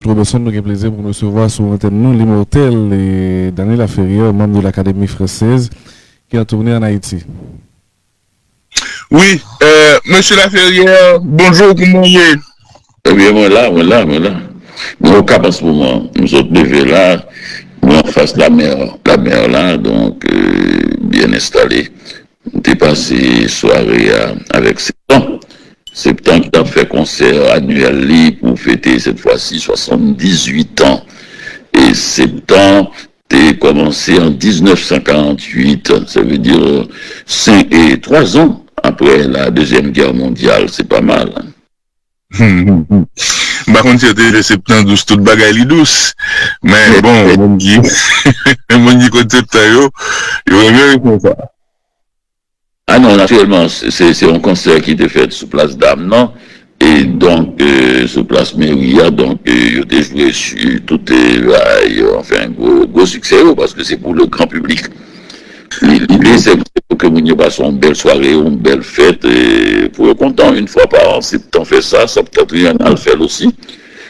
Robinson, nous avons plaisir pour nous recevoir sur l'antenne l'immortel et Daniel Laferrière, membre de l'Académie française, qui a tourné en Haïti. Oui, monsieur Laferrière, bonjour, comment vous êtes? Eh bien, voilà. Nous, au Cap en ce moment, nous sommes levés là, nous en face de la mer là, donc bien installé. Nous avons passé soirée avec Septembre. Septembre qui a fait concert annuel libre pour fêter cette fois-ci 78 ans. Et Septembre a commencé en 1948, ça veut dire 3 ans après la Deuxième Guerre mondiale, c'est pas mal. Par contre, c'était le septembre douce, toute bagaille douce. Mais bon, mon dit côté septembre, il aurait mieux comme ça. Ah non, naturellement, c'est un concert qui était fait sous place d'Am, non? Et donc, sous place Méria, donc, il a joué sur tout enfin, gros succès, parce que c'est pour le grand public. L'idée, c'est pour que nous passions une belle soirée, une belle fête, et pour le content, une fois par an, Septembre fait ça peut-être rien à le faire aussi.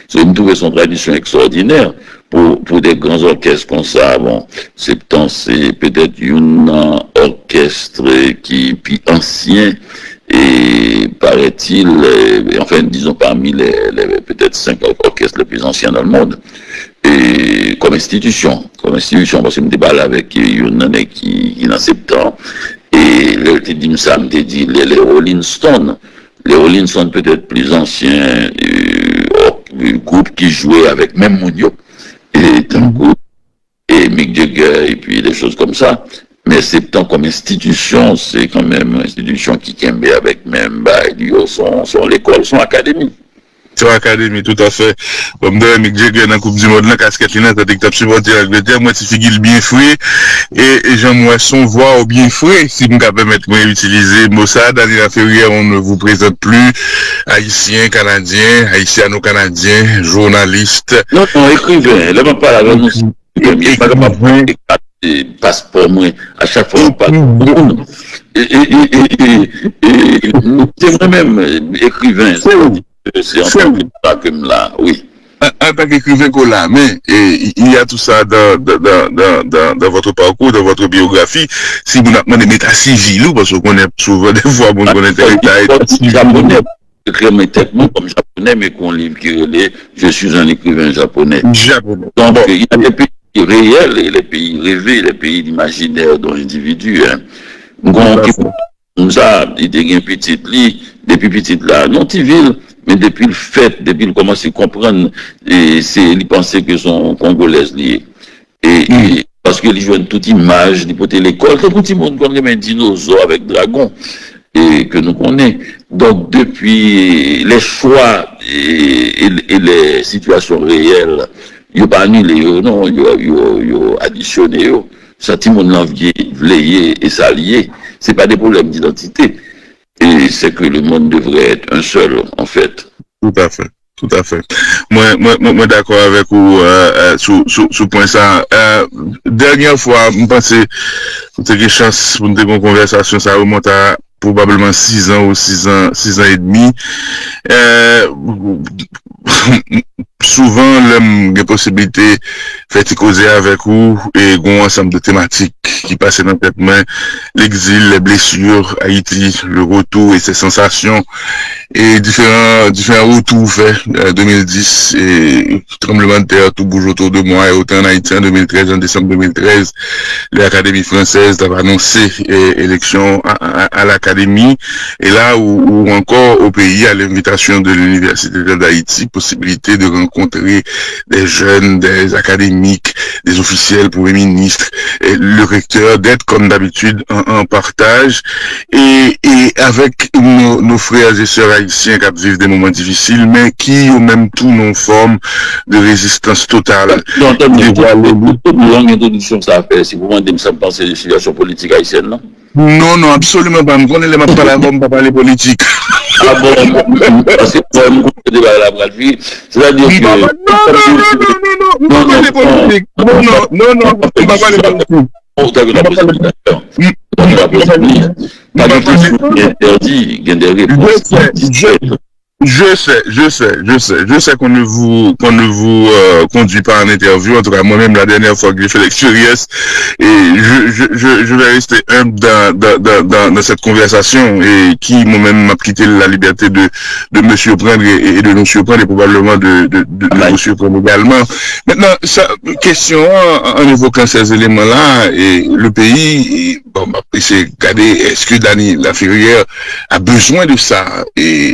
C'est une nouvelle tradition extraordinaire pour des grands orchestres comme ça. Bon, Septembre, c'est peut-être un orchestre qui est ancien, et paraît-il, enfin, disons parmi les peut-être 5 orchestres les plus anciens dans le monde. Et comme institution, parce que je me déballe avec une année qui est en septembre, et le dit ça, me dit les Rolling Stones. Les Rolling Stones peut-être plus anciens, groupe qui jouait avec même Mounio, et Mick Jagger, et puis des choses comme ça. Mais Septembre comme institution, c'est quand même une institution qui aime avec même son l'école, son académie. Sur l'académie, tout à fait. Comme de Mick Jagger dans la Coupe du Monde, la casquette là, t'as dit que t'as supporté l'Angleterre, moi, tu figures bien fouet, et Jean Moisson voit au bien fouet, si vous me permettez de utiliser mot ça, Daniel Laferrière, on ne vous présente plus, haïtien, canadien, haïtiano-canadien, journaliste. Non, écrivain, là, on parle avec nous, passeport, moi, à chaque fois, on parle de monde. Et moi-même, écrivain, c'est en tant que là, oui. En tant qu'écrivain qu'on l'a, mais il y a tout ça dans votre parcours, dans votre biographie. Si vous n'avez pas de méta civil, parce qu'on est souvent des fois, on connaît japonais, écrire mes textes comme japonais, mais qu'on livre qui relève, je suis un écrivain japonais. Donc, il y a des pays réels et les pays rêvés, les pays imaginaires d'un individu, hein. Comme ça, il y a un petit lit, depuis petit là, non, ville. Mais depuis le fait, depuis le commence à comprendre, il pensait que son congolaise lié. Et parce qu'il joue une toute image, il portait l'école, tout le monde connaît un dinosaure avec dragon, et que nous connaissons. Donc, depuis les choix et les situations réelles, il n'y a pas annulé, non, il y a additionné, ça, tout le monde l'a et ça lié. C'est pas des problèmes d'identité. Et c'est que le monde devrait être un seul, en fait. Tout à fait. Moi d'accord avec vous sur point ça. Dernière fois, je pensais que c'était une chance pour une conversation, ça remonte à probablement 6 ans ou 6 ans et demi. Souvent, l'homme a possibilité de faire causer avec vous et un ensemble de thématiques qui passaient dans tête main, l'exil, les blessures, Haïti, le retour et ses sensations et différents retours faits 2010 et tremblement de terre, tout bouge autour de moi et autant en Haïti en 2013, en décembre 2013, l'Académie française a annoncé élection à l'Académie et là où encore au pays à l'invitation de l'Université d'Haïti, possibilité de rencontrer des jeunes, des académiques, des officiels, premiers ministres, et le recteur, d'être comme d'habitude en partage et avec nos frères et sœurs haïtiens qui vivent des moments difficiles, mais qui ont même tout non forme de résistance totale. Non, une introduction ça fait, si vous demandez ça me penser de situation politique haïtienne, non? Non, absolument pas. Je connais les maps pas comme pas parler politique. Ah bon, parce que moi, je débat la braderie, c'est-à-dire que... Non, parler politique. Non, pas parler politique. Pas du tout interdit, il y a des réponses. Je sais qu'on ne vous conduit pas en interview. En tout cas, moi-même, la dernière fois que j'ai fait l'expérience, et je vais rester humble dans cette conversation et qui, moi-même, m'a quitté la liberté de me surprendre et de nous surprendre et probablement de vous surprendre également. Maintenant, question, en évoquant ces éléments-là, et le pays, bon, c'est regarder, est-ce que Dany Laferrière a besoin de ça et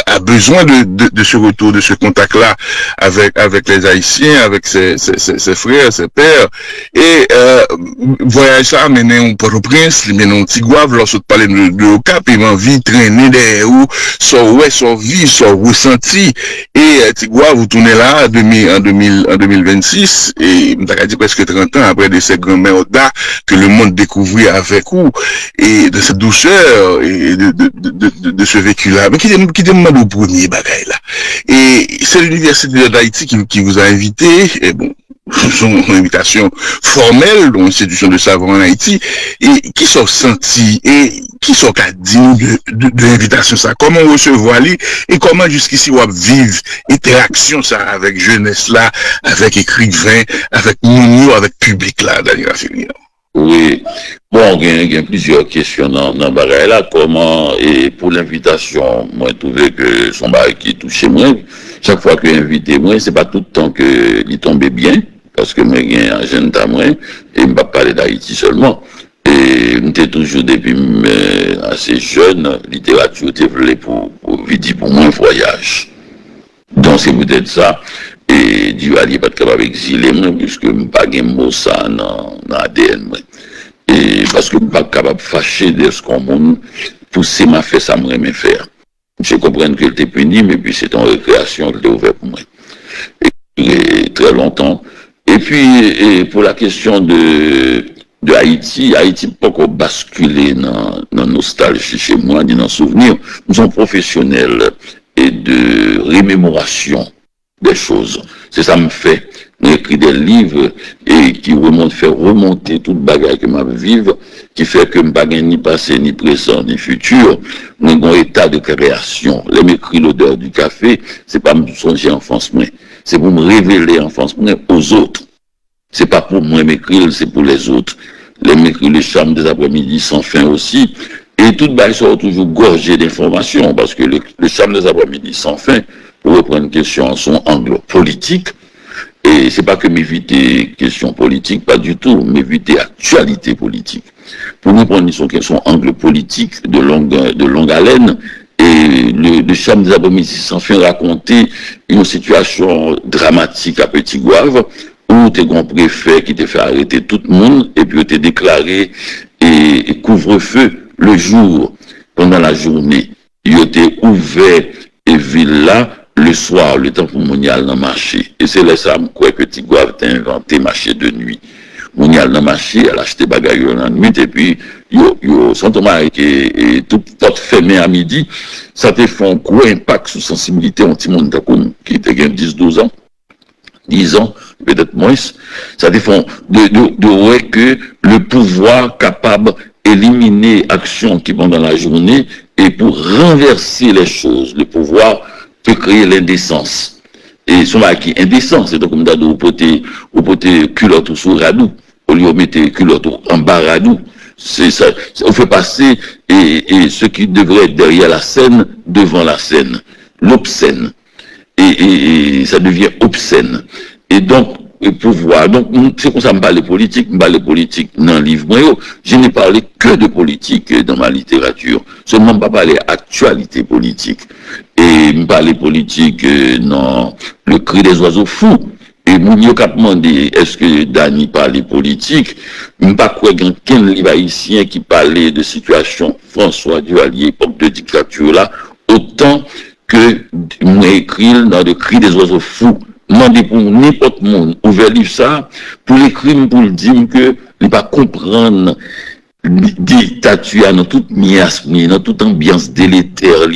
a besoin de ce retour, de ce contact-là avec les Haïtiens, avec ses frères, ses pères. Et voyage ça, mener un Port-au-Prince, mener un Tigouave, lorsque parler de Cap, il m'a envie de traîner derrière où, son vie, son ressenti. Et Tigouave, vous tournez là en 2026, et m't'a dit presque 30 ans après de ces grands-mères que le monde découvrit avec vous, et de cette douceur, et de ce vécu-là. Mais qui demande au premier bagaille là. Et c'est l'Université d'Haïti qui vous a invité, et bon, son invitation formelle dans l'institution de savoir en Haïti, et qui sont sentis, et qui sont qu'à dire de l'invitation ça, comment recevoir lui, et comment jusqu'ici on vivre interaction ça avec jeunesse là, avec écrivain, avec mounio, avec public là, Dany Laferrière. Oui. Bon, il y a plusieurs questions dans le là. Comment, et pour l'invitation, moi, je trouvais que son bagage qui touchait moi, chaque fois que invité moi, c'est pas tout le temps que il tombait bien, parce que moi, j'ai un agenda moi, et je ne pas parler d'Haïti seulement. Et j'étais toujours, depuis assez jeune, littérature était pour moi, un voyage. Donc, c'est peut-être ça. Et Dieu n'est pas capable d'exiler moi, puisque je n'ai pas de mot ça dans l'ADN. Et parce que je ne suis pas capable de fâcher de ce qu'on m'a poussé m'a fait ça, moi, me faire. Je comprends qu'elle était punie, mais puis c'est en récréation qu'elle était ouverte pour moi. Et très longtemps. Et puis, pour la question de Haïti pas encore basculé dans nostalgie chez moi, ni dans souvenir. Nous sommes professionnels et de remémoration des choses. C'est ça me fait. J'ai écrit des livres et qui faire remonter toute bagarre que m'a vivre, qui fait que je n'ai pas ni passé, ni présent, ni futur. Nous un état de création. Les m'écrit l'odeur du café, c'est pas me songer enfance, c'est pour me révéler enfance aux autres. C'est pas pour moi m'écrire, c'est pour les autres. Les m'écrire les chambres des après-midi sans fin aussi. Et tout bail sera toujours gorgé d'informations, parce que les chambres des après-midi sans fin, pour reprendre une question en son angle politique, et c'est pas que m'éviter question politique, pas du tout, m'éviter actualité politique. Pour nous prendre une question angle politique de longue haleine, et le chambre des après-midi sans fin raconter une situation dramatique à Petit-Gouave, où t'es un préfet qui t'a fait arrêter tout le monde, et puis t'es déclaré et couvre-feu le jour, pendant la journée. Il était ouvert et ville là, le soir, le temps pour Mounial dans le marché. Et c'est là ça, quoi, que Tigouave t'a inventé marché de nuit. Mounial dans le marché, elle a acheté bagaille dans la nuit, et puis, sans Thomas, et tout porte fermé à midi, ça te fait un gros impact sur sensibilité anti monde qui était 10-12 ans. 10 ans, peut-être moins, ça défend de que le pouvoir capable d'éliminer action qui pendant la journée et pour renverser les choses, le pouvoir peut créer l'indécence. Et son qui indécence, c'est donc comme d'ado au poté culotte sous radou, au lieu de mettre culotte en bas radou. C'est ça, on fait passer et ce qui devrait être derrière la scène, devant la scène, l'obscène. Et ça devient obscène. Et donc, le pouvoir, donc, c'est comme ça que je parle politique dans le livre. Moi, je n'ai parlé que de politique dans ma littérature. Seulement, je ne parle pas actualité politique. Et je parle politique dans le cri des oiseaux fous. Et mon yo cap demandé est-ce que Dany parlait politique, pas quoi quelqu'un livre haïtien qui parlait de situation François Duvalier époque de dictature là, autant que moi écrit dans le cri des oiseaux fous. Demandez pour n'importe monde ouvert livre ça pour l'écrire pour le dire que il pas comprendre dictature dans toute miasme, dans toute ambiance délétère,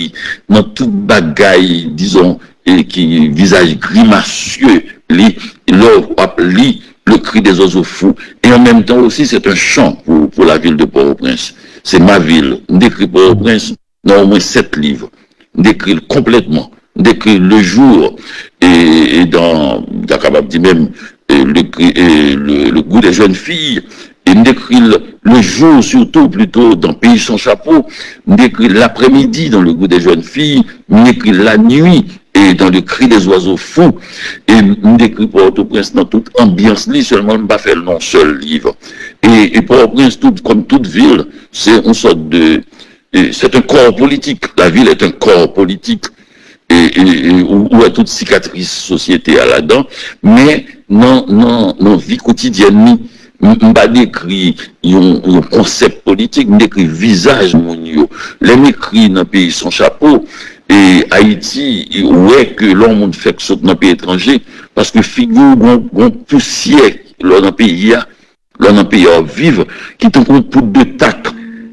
dans toute bagaille disons et qui visage grimacieux, le cri des oiseaux fous. Et en même temps aussi, c'est un chant pour la ville de Port-au-Prince. C'est ma ville. On décrit Port-au-Prince dans au moins 7 livres. décrit complètement, décrit le jour et dans, capable de dire même le goût des jeunes filles, et me décrit le jour surtout plutôt dans Pays sans chapeau, me décrit l'après-midi dans le goût des jeunes filles, me décrit la nuit et dans le cri des oiseaux fous, et me décrit Port-au-Prince dans toute ambiance, seulement je ne pas faire le nom seul livre. Et Port-au-Prince, comme toute ville, c'est une sorte de... C'est un corps politique. La ville est un corps politique. Où a toute cicatrice société à là-dedans. Mais non, vie quotidienne, pas décrit un concept politique, décrit visage mon yo. Les m'écrit dans le pays sans chapeau. Et Haïti, ouais que l'homme fait que saute dans le pays étranger, parce que figure on poussière dans le pays à vivre, qui est un coup de tac,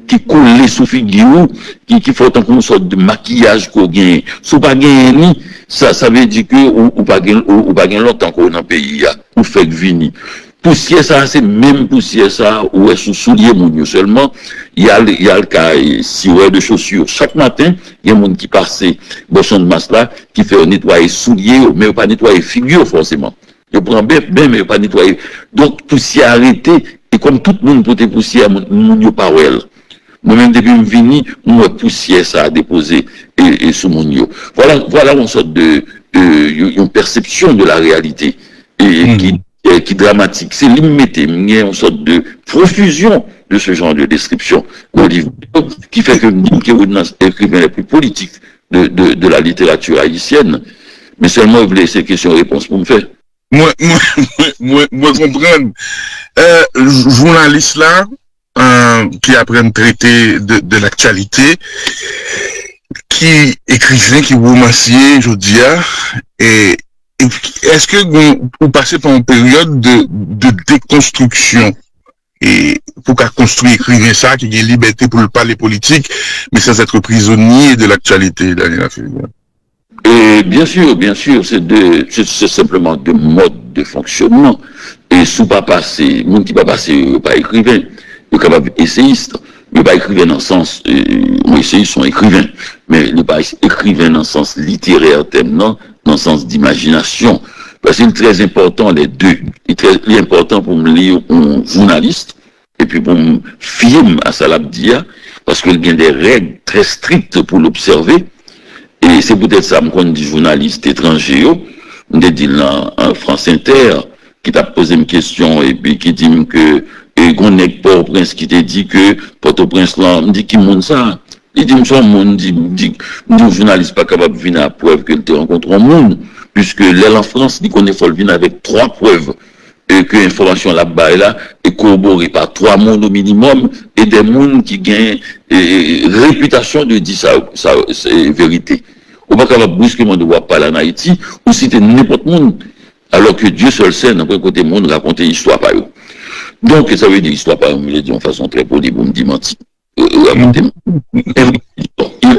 qui coule sous figure, qui faut une sorte de maquillage qu'on gagne. Si pas gagner, ça veut dire que ou pas gagner longtemps qu'on dans le pays, ou fait que vini. Poussière ça, c'est même poussière ça, ou est sous soulier mon seulement, il y a le cas, si ouais de chaussures. Chaque matin, il y a un monde qui passe, bon champ de masse là, qui fait nettoyer souliers, mais pas nettoyer figure forcément. Je prends bien, mais pas nettoyer. Donc, poussière arrêtée, et comme tout le monde peut être poussière, mon yo pas well. Moi-même, depuis que je viens, moi, poussière, ça a déposé, et sous mon yo. Voilà une sorte une perception de la réalité, qui est dramatique. C'est limité, il y a une sorte de profusion de ce genre de description dans le livre, qui fait que nous, qui est l'écrivain le plus politique de la littérature haïtienne, mais seulement, vous voulez ces questions-réponses pour me faire. Moi, comprendre. Journaliste là, qui apprennent traiter de l'actualité, qui écrivain, qui romancier, je dis, et est-ce que vous passez par une période de déconstruction et pour qu'à construire écrivain ça, qui ait liberté pour le parler politique, mais sans être prisonnier de l'actualité, Daniela Ferrière? Et bien sûr, c'est simplement deux modes de fonctionnement. Et sous pas passer, monde qui pas passer, pas écrivain, le capable essayiste, mais pas écrivain dans le sens, les essayistes sont écrivains, mais le pas écrivain dans le sens littéraire, non, dans le sens d'imagination. Parce que c'est très important, les deux. Il est très important pour me lire un journaliste, et puis pour me film à Salabdia, parce qu'il y a des règles très strictes pour l'observer. Et c'est peut-être ça, qu'on dit journaliste étranger, on dit là, en France Inter, qui t'a posé une question, et puis qui dit que, et qu'on est Port-au-Prince, qui t'a dit que, Port-au-Prince là, on dit qui monte ça? Il dit, monsieur, monde dit, un journaliste pas capable de venir à preuve qu'il te rencontre un monde, puisque l'aile en France, dit qu'on est faut venir avec 3 preuves. Et que l'information là-bas est là, est corroborée par 3 mondes au minimum, et des mondes qui gagnent réputation de dire ça c'est vérité. On va pas brusquement de voir parler en Haïti, ou citer n'importe monde, alors que Dieu seul sait, d'un côté monde, raconter l'histoire par eux. Donc, ça veut dire histoire par eux, je le dis de façon très polie, pour me dire menti.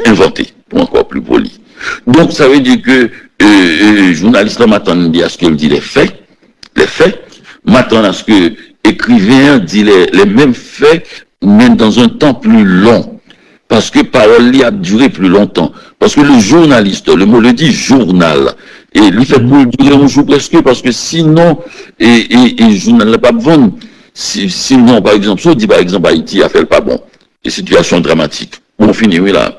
Inventé, pour encore plus poli. Donc, ça veut dire que journaliste là m'attend à ce qu'il dit les faits, m'attend à ce que écrivain dit les mêmes faits, mais dans un temps plus long. Parce que parole a duré plus longtemps. Parce que le journaliste, le mot le dit journal, et lui fait pour durer un jour presque, parce que sinon, et journal n'a pas besoin. Sinon, par exemple, si on dit par exemple Haïti a fait le pas bon, et situation dramatique, on finit, oui, là.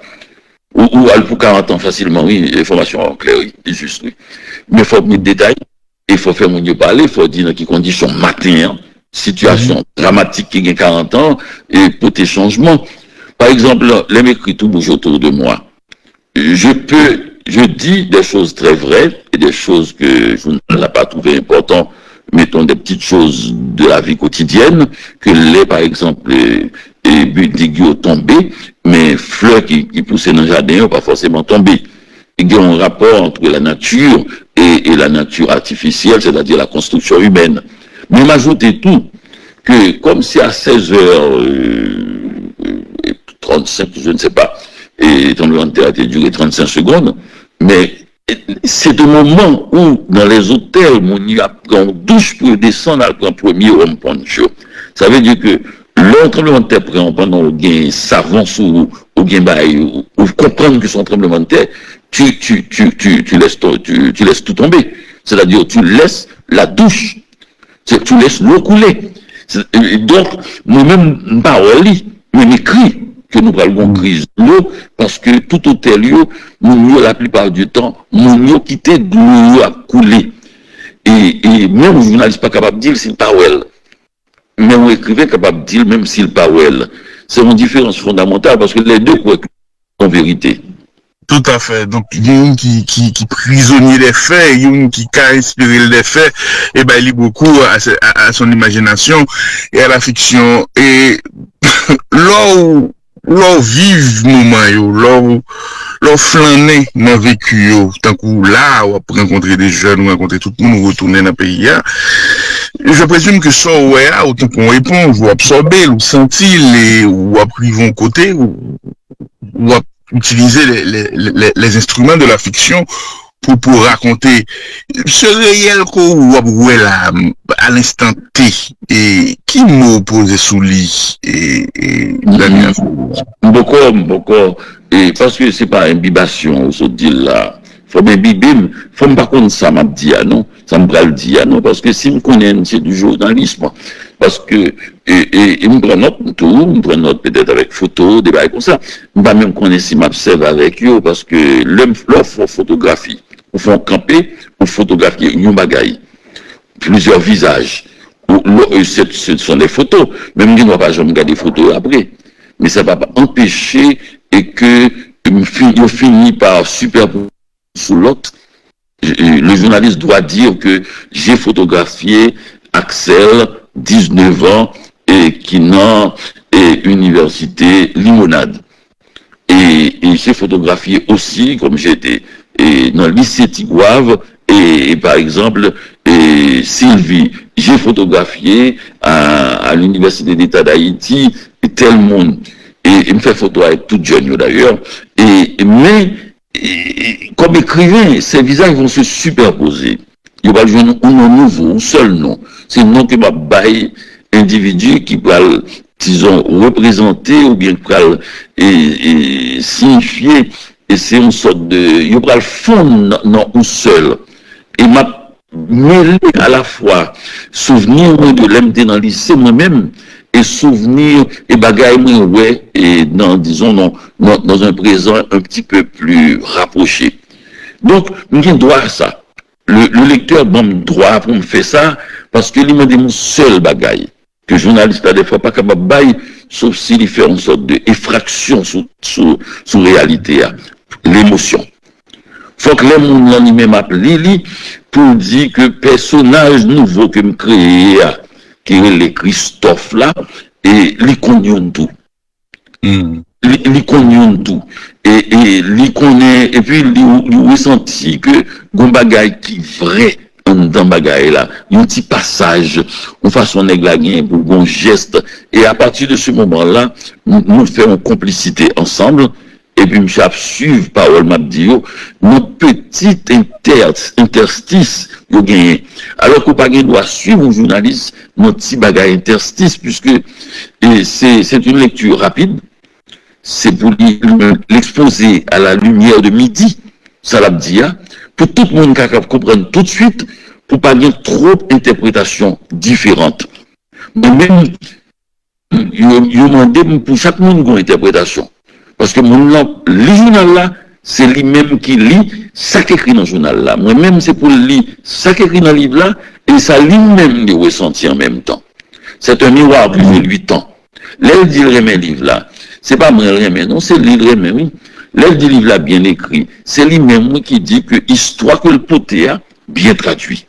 Ou pour 40 ans facilement, oui, information claire, oui, juste, oui. Mais il faut mettre des détails, il faut faire mon Dieu parler, il faut dire dans quelles conditions matin, situation dramatique qui a 40 ans, et pour tes changements. Par exemple, les m'écrits tout bouge autour de moi. Je dis des choses très vraies et des choses que je n'ai pas trouvées importantes, mettons des petites choses de la vie quotidienne, que les, par exemple, les buts tombés, mais fleurs qui poussaient dans le jardin n'ont pas forcément tombé. Il y a un rapport entre la nature et la nature artificielle, c'est-à-dire la construction humaine. Mais m'ajouter tout, que comme c'est à 16h35, je ne sais pas, et ton inventaire a duré 35 secondes, mais c'est un moment où, dans les hôtels, on y a pris douche pour descendre à prendre premier homme poncho. Ça veut dire que le tremblement de terre prend pendant le gain savant ou gain bail ou comprendre que son tremblement de terre, tu laisses tout tomber. C'est-à-dire, tu laisses la douche. Tu laisses l'eau couler. Donc, nous-mêmes, parole, nous m'écrit que nous parlons de crise de l'eau, parce que tout hôtel, nous, la plupart du temps, nous quitté de l'eau à couler. Et même les journalistes pas capable de dire s'il pas well. Même un écrivain capable de dire même s'il pas well. C'est une différence fondamentale, parce que les deux croient en vérité. Tout à fait. Donc, il y a une qui prisonnier des faits, il y a une qui a inspiré les faits, et ben, il lit beaucoup à son imagination et à la fiction. Et, l'on vive moment, l'on flâner dans vécu, tant que là, on va rencontrer des jeunes, on rencontrer tout le monde, on retourner dans le pays. Je présume que ça, ouais, autant qu'on répond, ou absorber, ou sentir, ou appriver côté, ou utiliser les instruments de la fiction pour raconter ce réel qu'on là à l'instant T et qui m'a posé sous lit et beaucoup et parce que c'est pas imbibation se dit là faut m'imbiber faut pas connaître ça m'a dit non ça me le dire non parce que si me connais c'est du journalisme parce que et me prend note tout me prend note peut-être avec photo des bails comme ça me pas même connaître si m'observe avec eux parce que l'homme photographie ou font camper ou photographier une bagaille plusieurs visages ce sont des photos même je ne dois pas jamais regarder des photos après mais ça va pas empêcher et que on finit par superposer sous l'autre. Le journaliste doit dire que j'ai photographié Axel 19 ans et qui n'a université Limonade et j'ai photographié aussi comme j'étais dans le lycée Tigouave et par exemple Sylvie j'ai photographié à l'université d'État d'Haïti tel monde et me fait photo avec tout jeune d'ailleurs mais comme écrivain ces visages vont se superposer il va jouer un nom nouveau un seul nom c'est le nom que m'a bail individu qui va disons représenter ou bien signifier et c'est une sorte de il va le fond non un seul et m'a mêlé à la fois souvenir de l'MD dans le lycée moi-même et souvenir et bagaille ouais et dans disons dans un présent un petit peu plus rapproché donc j'ai droit à ça le lecteur donne droit pour me faire ça parce que il m'a dit mon seul bagaille que journaliste a des fois pas capable bail sauf s'il fait une sorte de effraction sous réalité l'émotion faut que les monde l'animé m'appelle pour dire que personnage nouveau que me créé qui est le Christophe là et li connaît tout li connaît tout et li connaît et puis li ressenti que gon bagay qui vrai dans bagay là un petit passage une façon nèg pour bon geste et à partir de ce moment là nous faisons complicité ensemble et puis monsieur a suivre parole m'a dit notre petit interstice yo gagné alors qu'on pas doit suivre un journaliste notre petit bagage interstice puisque c'est une lecture rapide c'est pour l'exposer à la lumière de midi ça l'a dit pour tout le monde capable comprendre tout de suite pour pas avoir trop d'interprétations différentes mais même yo demandé pour chaque monde une interprétation parce que le journal là, c'est lui-même qui lit ça qui écrit dans le journal là. Moi-même, c'est pour lire ça qui écrit dans le livre là, et ça lui-même le ressentir en même temps. C'est un miroir que j'ai 8 ans. L'aile dit le remet livre là, c'est pas moi le remet, non, c'est lui le remet, oui. L'aile dit livre là bien écrit, c'est lui-même qui dit que histoire que le poté a bien traduit.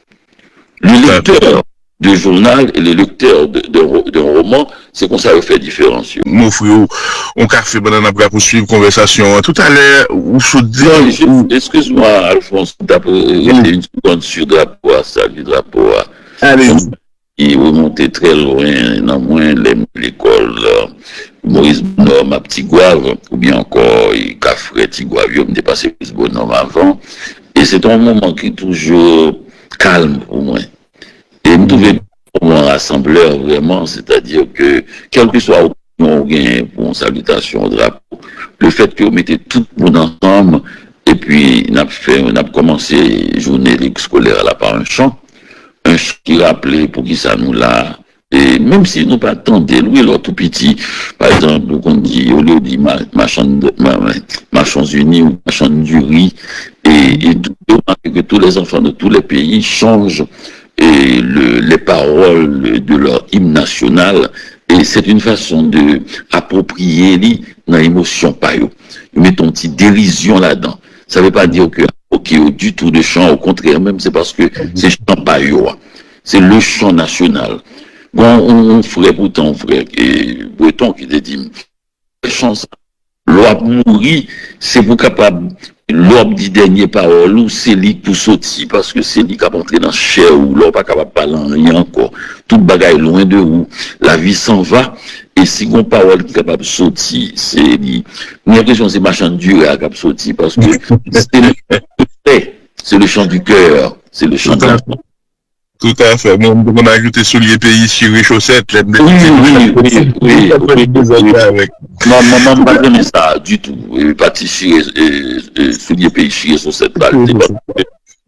Le lecteur de journal et le lecteur de roman, c'est comme ça le fait différence. Mon frère, on a fait pendant la poursuivre conversation. Tout à l'heure, où je dis... Excuse-moi, Alphonse, d'après une seconde sur drapeau, ça, du drapeau. Allez. Il remontait très loin, dans moins l'école Maurice Bonhomme à Tigouave, ou bien encore, Cafré Tigouave, il me dépassé Maurice Bonhomme avant. Et c'est un moment qui est toujours calme pour moi. Et me trouvais assez rassembleur vraiment, c'est-à-dire que, quel que soit l'opinion pour une salutation au drapeau, le fait que vous mettez tout le monde ensemble, et puis on a commencé journée scolaire là par un chant qui rappelait pour qui ça nous l'a. Et même si nous pas tant déloué l'autre tout petit, par exemple, on dit, au lieu de Marchands Unis ou Marchands du riz, et que tous les enfants de tous les pays changent les paroles de leur hymne national, et c'est une façon de approprier dans l'émotion payo. Ils mettent une petite dérision là-dedans. Ça ne veut pas dire que ok du tout de chant, au contraire, même c'est parce que c'est chant payo, c'est le chant national. Bon, on ferait pourtant, frère, et Breton qui te dit, chance, l'op mourir, c'est pour capable, l'op dit dernier parole, ou c'est lui pour sortir, parce que c'est lui qui a entré dans chair, ou l'op pas capable de parler rien encore. Toute bagaille loin de vous, la vie s'en va, et si on parole qui est capable de sortir, c'est lui. J'ai l'impression que c'est machin dur à capable de sortir, parce que c'est le chant du cœur, c'est le chant de la Tout à fait. On a ajouté souliers pays sur les chaussettes. Oui. Non, maman, pas aimé ça du tout. Pas tirer souliers pays sur chaussettes.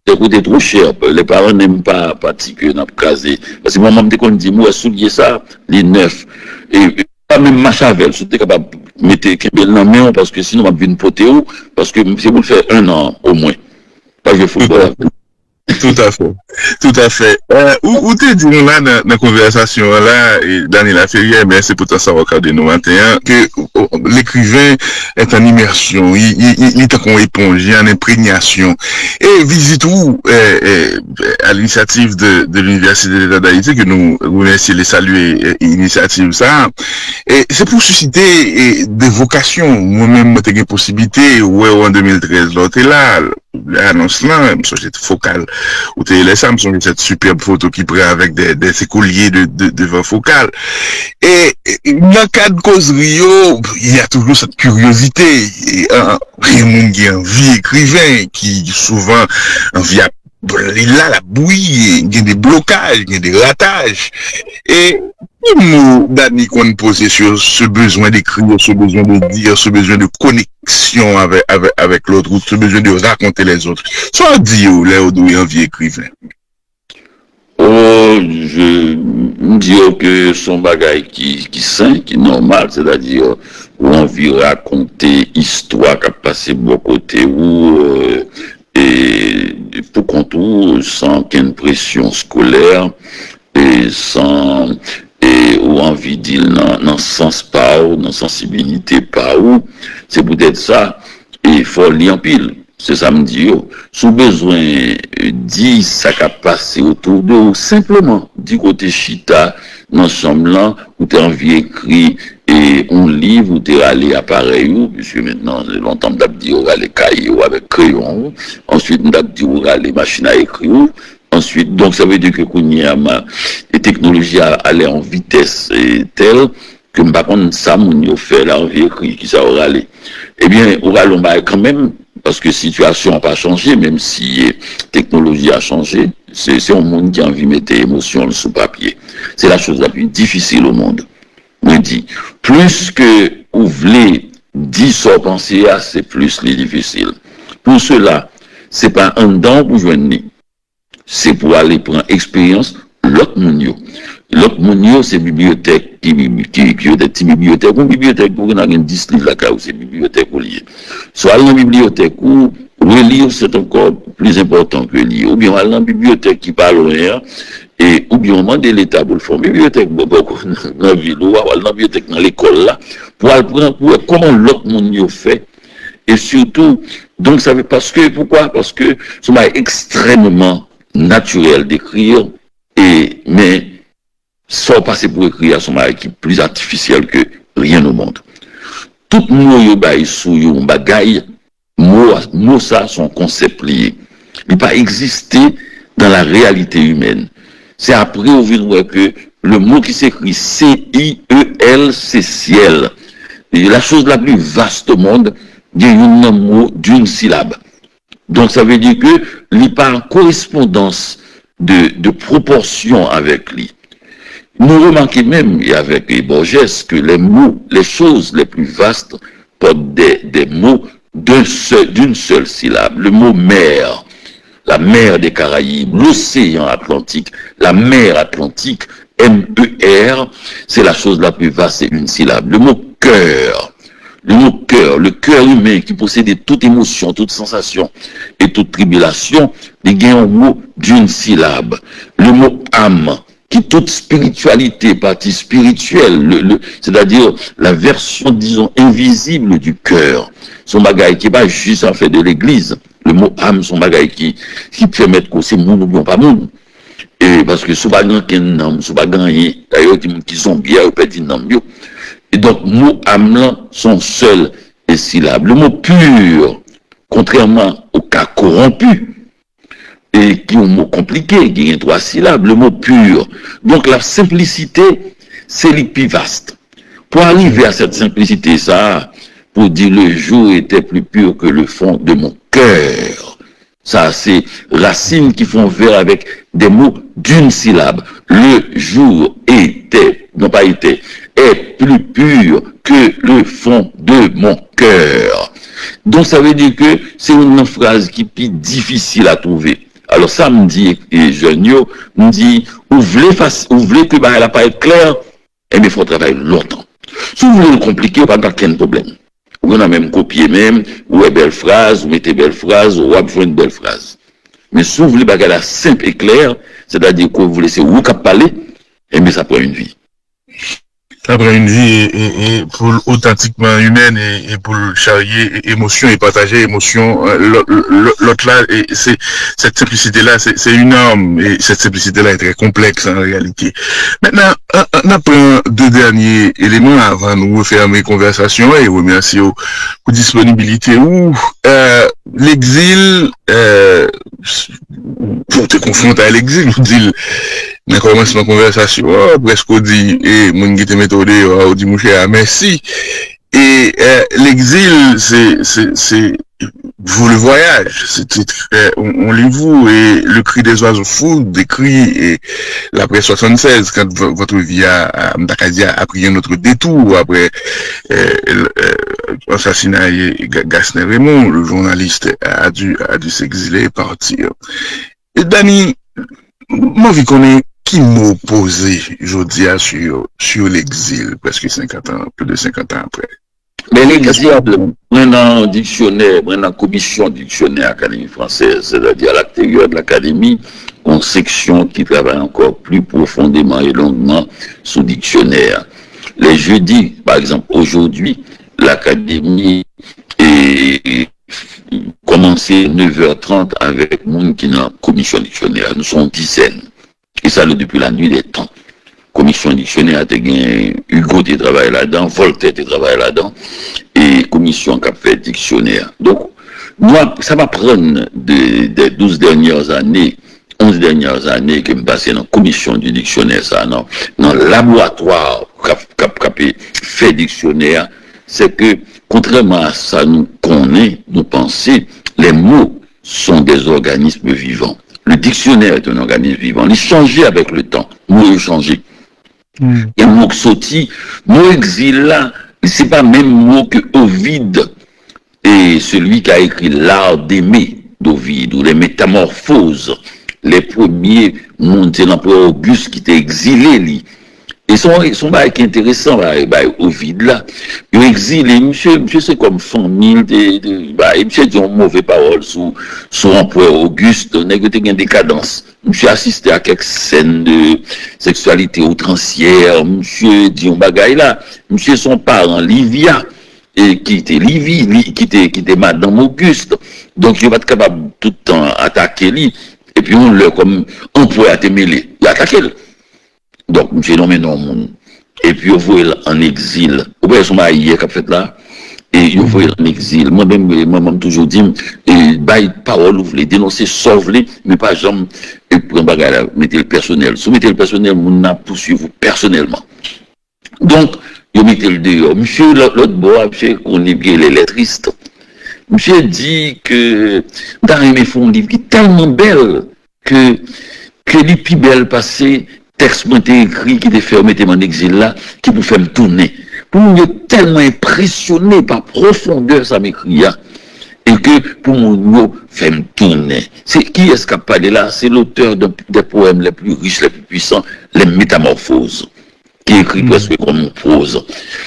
C'est trop cher. Les parents n'aiment pas que n'a casé. Parce que maman me dit, moi, soulier ça, les neufs. Et pas même Machavel, c'était capable de mettre Kembel dans la main, parce que sinon, on va venir potéo, parce que c'est pour le faire 1 an au moins. Pas que football. Tout à fait. Tout à fait. Où t'es dit là dans la conversation là, et Daniela Ferrière, mais c'est pourtant ça regarder nous 21, que l'écrivain est en immersion, il est en éponge, il est en imprégnation. Et visite où, à l'initiative de l'Université d'État d'Haïti, que nous remercions les saluer, initiative ça, et c'est pour susciter des vocations. Moi-même, j'ai une possibilité, ouais, en 2013, là, t'es là, l'annonce là, société focale, où t'es laissé, cette superbe photo qui prend avec des écoliers de vent focal. Et dans le cadre de causerie, il y a toujours cette curiosité. Il y a un monde qui a envie écrivain, qui souvent envie il a la bouillie, il y a des blocages, il y a des ratages. Et nous, Dani, qu'on posait sur ce besoin d'écrire, ce besoin de dire, ce besoin de connexion avec l'autre, ou ce besoin de raconter les autres. Soit dit, Léo Doué, envie écrivain. Oh, je me dis que son bagage qui sain, qui est normal, c'est-à-dire où on vit raconter histoire qui a passé de bon côté, et pour contour, sans qu'une pression scolaire, et sans, et ou envie de dire dans sens pas ou dans sensibilité pas ou, c'est peut-être ça, et il faut lire en pile. C'est ça me dit, sous besoin, dit ça qui a passé autour de vous, simplement, du côté chita, dans semblant, où tu as envie écrit, et un livre, où tu es allé à pareil, puisque maintenant, longtemps, tu as dit, on va les cahiers avec crayon, ensuite, tu as dit, on va les machines à écrire, ensuite, donc ça veut dire que les technologies allaient en vitesse telle, que par contre, ça, on fait là, envie écrire, qui ça aura allé. Eh bien, on va quand même, parce que la situation n'a pas changé, même si la technologie a changé, c'est un monde qui a envie de mettre émotion sous papier. C'est la chose la plus difficile au monde. Me dit, plus que vous voulez dire sans penser à, c'est plus les difficiles. Pour cela, c'est pas un don pour joindre, c'est pour aller prendre expérience l'autre monde. L'autre monde, c'est bibliothèque qui des petites bibliothèques. Une bibliothèque où on a 10 livres là, c'est bibliothèque où lié. Soit dans une bibliothèque où relire, c'est encore plus important que lire. Ou bien aller dans une bibliothèque qui parle rien, et ou bien on demande l'État pour le faire. Bibliothèque, beaucoup dans la ville, ou aller dans la bibliothèque dans l'école là, pour apprendre comment l'autre monde fait. Et surtout, donc ça veut parce que, pourquoi? Parce que c'est extrêmement naturel d'écrire, mais sans passer pour écrire à son mari qui est plus artificiel que rien au monde. Tout le monde est sous un bagaille, mot ça, son concept lié. Il n'a pas existé dans la réalité humaine. C'est après au vu que le mot qui s'écrit C-I-E-L, c'est ciel. Et la chose la plus vaste au monde, il y a un mot d'une syllabe. Donc ça veut dire que il n'y a pas en correspondance de proportion avec lui. Nous remarquons même, et avec Borges, que les mots, les choses les plus vastes portent des mots d'une seule syllabe. Le mot mer, la mer des Caraïbes, l'océan Atlantique, la mer Atlantique, M-E-R, c'est la chose la plus vaste, c'est une syllabe. Le mot cœur, le cœur humain qui possède toute émotion, toute sensation et toute tribulation, il y a un mot d'une syllabe. Le mot âme, qui toute spiritualité, partie spirituelle, c'est-à-dire la version, disons, invisible du cœur. Son bagaille qui n'est pas juste en fait de l'église. Le mot âme, son bagaille qui permet que c'est moun ou bien pas moun. Et parce que sous bagan qui n'am, sous bagan d'ailleurs qui sont bien ou petit nam yo. Et donc mot âme là sont seuls et syllabes. Le mot pur, contrairement au cas corrompu, et qui est un mot compliqué, qui a 3 syllabes, le mot pur. Donc la simplicité, c'est le plus vaste. Pour arriver à cette simplicité, ça, pour dire le jour était plus pur que le fond de mon cœur. Ça, c'est racines qui font vers avec des mots d'une syllabe. Le jour était, non pas était, est plus pur que le fond de mon cœur. Donc ça veut dire que c'est une phrase qui est plus difficile à trouver. Alors ça me dit, et jeune me dit, vous voulez que elle n'a pas être clair, eh bien il faut travailler longtemps. Si vous voulez le compliquer, pas aucun problème. Vous avez même copié même, ou une belle phrase, ou mettez belle phrase, ou vous une belle phrase. Mais si vous voulez la simple et claire, c'est-à-dire que vous laissez vous parler, eh bien ça prend une vie. Ça prend une vie et pour authentiquement humaine et pour charrier émotion et partager émotion, l'autre là, et c'est cette simplicité là, c'est une arme et cette simplicité là est très complexe en réalité. Maintenant, on apprend 2 derniers éléments avant de nous refermer la conversation et remercier pour disponibilité ou l'exil, pour te confronter à l'exil, vous dites, on commence ma conversation, presque on dit, et mon guide méthode, on dit, mon cher, merci. Et l'exil, c'est vous le voyage, on lit vous, et le cri des oiseaux fous, des cris, et l'après 76, quand votre vie à Mdakadia a pris un autre détour, après l'assassinat Gasner Raymond, le journaliste a dû s'exiler et partir. Et Dani, moi, vu qu'on est qui m'a posé, je dis, sur l'exil, presque 50 ans, plus de 50 ans après. Mais l'exil, dans dictionnaire, dans commission dictionnaire Académie française, c'est-à-dire à l'extérieur de l'Académie, une section qui travaille encore plus profondément et longuement sous dictionnaire. Les jeudis, par exemple, aujourd'hui, l'Académie est commencé 9h30 avec monde qui est dans la commission dictionnaire. Nous sommes dizaines. Et ça, depuis la nuit des temps. Commission dictionnaire, Hugo qui travaille là-dedans, Voltaire qui travaille là-dedans, et commission qui a fait dictionnaire. Donc, moi, ça va prendre des 12 dernières années, 11 dernières années que je passe dans la commission du dictionnaire, ça, dans le laboratoire qui a fait dictionnaire, c'est que, contrairement à ça, nous connaissons, nous pensons, les mots sont des organismes vivants. Le dictionnaire est un organisme vivant. Il change avec le temps. Mot changé. Et mot qui mot exil là, c'est pas même mot que Ovide et celui qui a écrit l'art d'aimer d'Ovide ou les métamorphoses. Les premiers montés l'empereur Auguste qui était exilé lui. Et son bail qui est intéressant, Ovide là, il exilé, monsieur c'est comme famille, monsieur dit une mauvaise parole sur l'empereur Auguste, on a une décadence. Monsieur assisté à quelques scènes de sexualité outrancière, monsieur dit un bagaille là, monsieur son parent, Livia, et qui était Livie, qui était Madame Auguste. Donc il va être capable tout le temps attaquer lui, et puis on le comme employé à te mêler, il attaque lui. Donc, monsieur nommé non, et puis, vous voyez en exil. Vous voyez son mari qui a fait là, et vous voyez en exil. Moi-même, maman toujours dit, et bail parole, vous voulez dénoncer, sauver, mais pas jamais, et prendre bagarre, mettez le personnel. Si vous mettez le personnel, vous n'a poursuivre vous personnellement. Donc, vous mettez le dehors. Monsieur, l'autre bois, monsieur, qu'on est bien les lettristes. Monsieur dit que, dans mes fonds, livre qui est tellement belle, que les plus belles passées, texte moi t'ai écrit qui t'ai fait mettre en exil là, qui pour faire me tourner. Pour moi, tellement impressionné par profondeur ça m'écrit là. Et que pour mon fait me tourner. C'est qui est-ce qui a parlé là? C'est l'auteur des poèmes les plus riches, les plus puissants, les Métamorphoses, qui écrit presque comme une prose.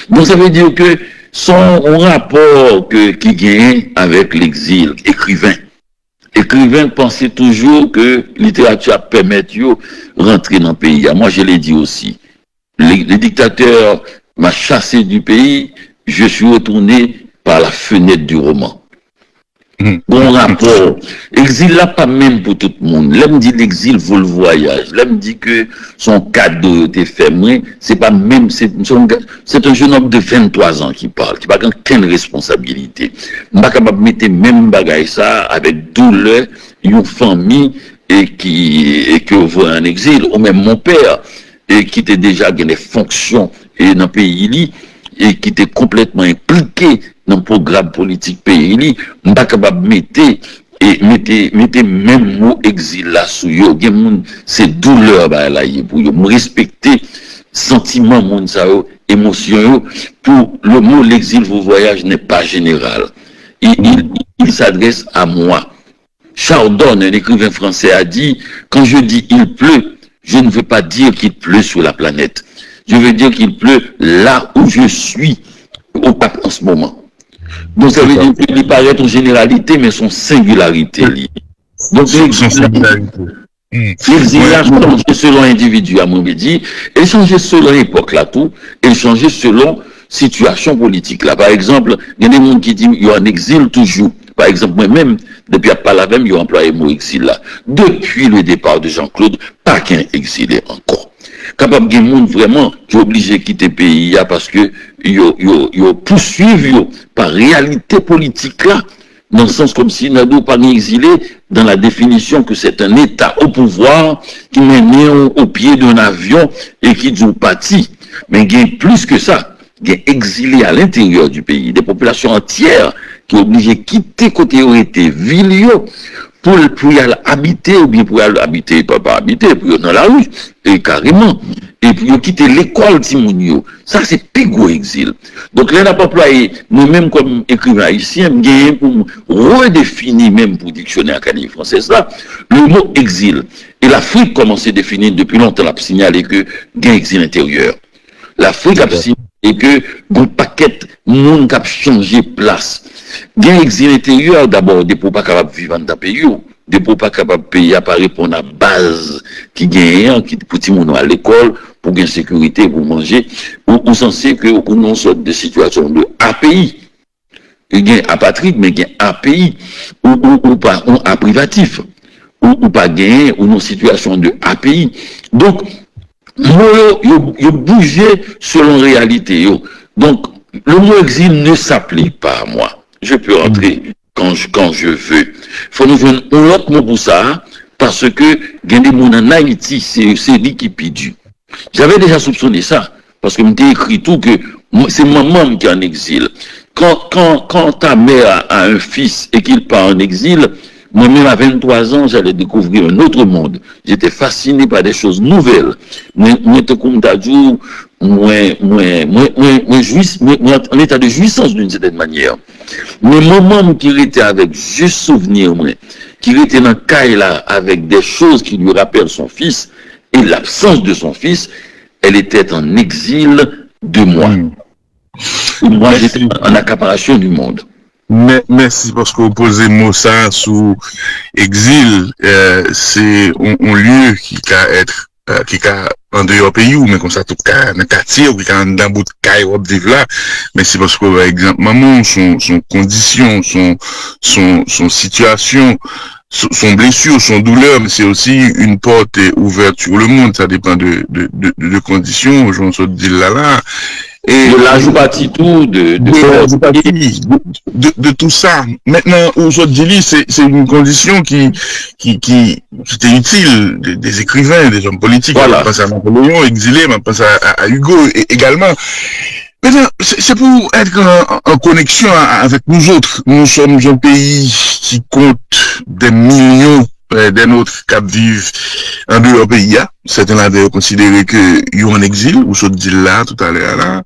Donc ça veut dire que son rapport qu'il gagne avec l'exil, écrivain pensait toujours que littérature permet de rentrer dans le pays. Moi je l'ai dit aussi. Les dictateurs m'ont chassé du pays, je suis retourné par la fenêtre du roman. Bon rapport. Exil là pas même pour tout le monde. Là me dit l'exil vaut le voyage. Là me dit que son cadeau était fait. C'est pas même, c'est un jeune homme de 23 ans qui parle, qui n'a aucune responsabilité. Je pas capable de mettre même bagaille ça avec douleur, une famille et que voit en exil, ou même mon père, et qui était déjà dans les fonctions et dans le pays et qui était complètement impliqué dans le programme politique pays, je ne suis pas capable de mettre même mot exil là sous yo, c'est douleur là pour yo, respecter sentiment moun sa yo, émotion yo, pour le mot l'exil vos voyages n'est pas général. Il s'adresse à moi. Chardon, un écrivain français, a dit, quand je dis il pleut, je ne veux pas dire qu'il pleut sur la planète. Je veux dire qu'il pleut là où je suis en ce moment. Donc ça veut dire qu'il paraît en généralité, mais son singularité liée. Donc son singularité. L'exil a changé selon l'individu, à mon dit, et changé selon l'époque là tout, et changé selon situation politique là. Par exemple, il y a des gens qui disent qu'il y a un exil toujours. Par exemple, moi-même, depuis à pas la même, il y a employé le mot exil là. Depuis le départ de Jean-Claude, pas qu'un exilé encore. Capable de monde vraiment qui est obligé de quitter le pays parce que yo poursuivent par réalité politique là, dans le sens comme si nous pas exilé dans la définition que c'est un État au pouvoir qui mène au pied d'un avion et qui dit parti. Mais il y a plus que ça. Il y a exilé à l'intérieur du pays, des populations entières qui sont obligées de quitter côté où était ville pour y aller habiter ou bien pour y aller habiter, pas habiter, pour y aller dans la rue, et carrément. Et puis ils quitter l'école Timounio. Ça, c'est pigou exil. Donc là, on n'a pas employé, nous-mêmes comme écrivains haïtiens, pour redéfinir, même pour dictionnaire académique française, là, le mot exil. Et l'Afrique commence à définir depuis longtemps, a signalé que il y a un exil intérieur. L'Afrique a signalé que un paquet de monde qui a changé place. Il y a un exil intérieur, d'abord, des pour pas capables de vivre dans le pays, des pour pas capables de payer à répondre à la base qui gagne, qui pour tout le monde à l'école, pour gagner sécurité, pour manger, ou censé que nous sorte de situation de API. Il y a apatride, mais il y a API, ou pas, ou à privatif, ou pas gagner, ou une situation de API. Donc, yo bougé selon réalité. Donc, le mot exil ne s'applique pas à moi. Je peux rentrer quand je veux. Il faut nous joindre un autre mot pour ça, parce que il y a des gens en Haïti, c'est lui qui pidue. J'avais déjà soupçonné ça, parce que m'était écrit tout que c'est maman qui est en exil. Quand ta mère a un fils et qu'il part en exil, moi-même à 23 ans, j'allais découvrir un autre monde. J'étais fasciné par des choses nouvelles. Moi, en état de jouissance d'une certaine manière. Mais moment qui était avec juste souvenir, qui était dans le cas là avec des choses qui lui rappellent son fils et l'absence de son fils, elle était en exil de moi. Moi, j'étais en accaparation du monde. Merci parce que vous posez mot ça sous exil, c'est un lieu qui peut être qui a en dehors pays ou mais comme ça tout cas dans quartier ou qui a dans bout de caille ou vivre là, mais c'est parce que par exemple maman son condition, son situation, son blessure, son douleur, mais c'est aussi une porte ouverte sur le monde, ça dépend de conditions, j'en sais dire là. Et de l'ajout bâti tout, de tout ça. Maintenant, aujourd'hui, c'est une condition qui était utile des écrivains, des hommes politiques. Voilà. On pense à Napoléon, exilé, on pense à Hugo également. Maintenant, c'est pour être en connexion avec nous autres. Nous sommes un pays qui compte des millions des nôtres qui vivent en dehors pays, certains là considéré que ils en exil, ou ce dit là, tout à l'heure là.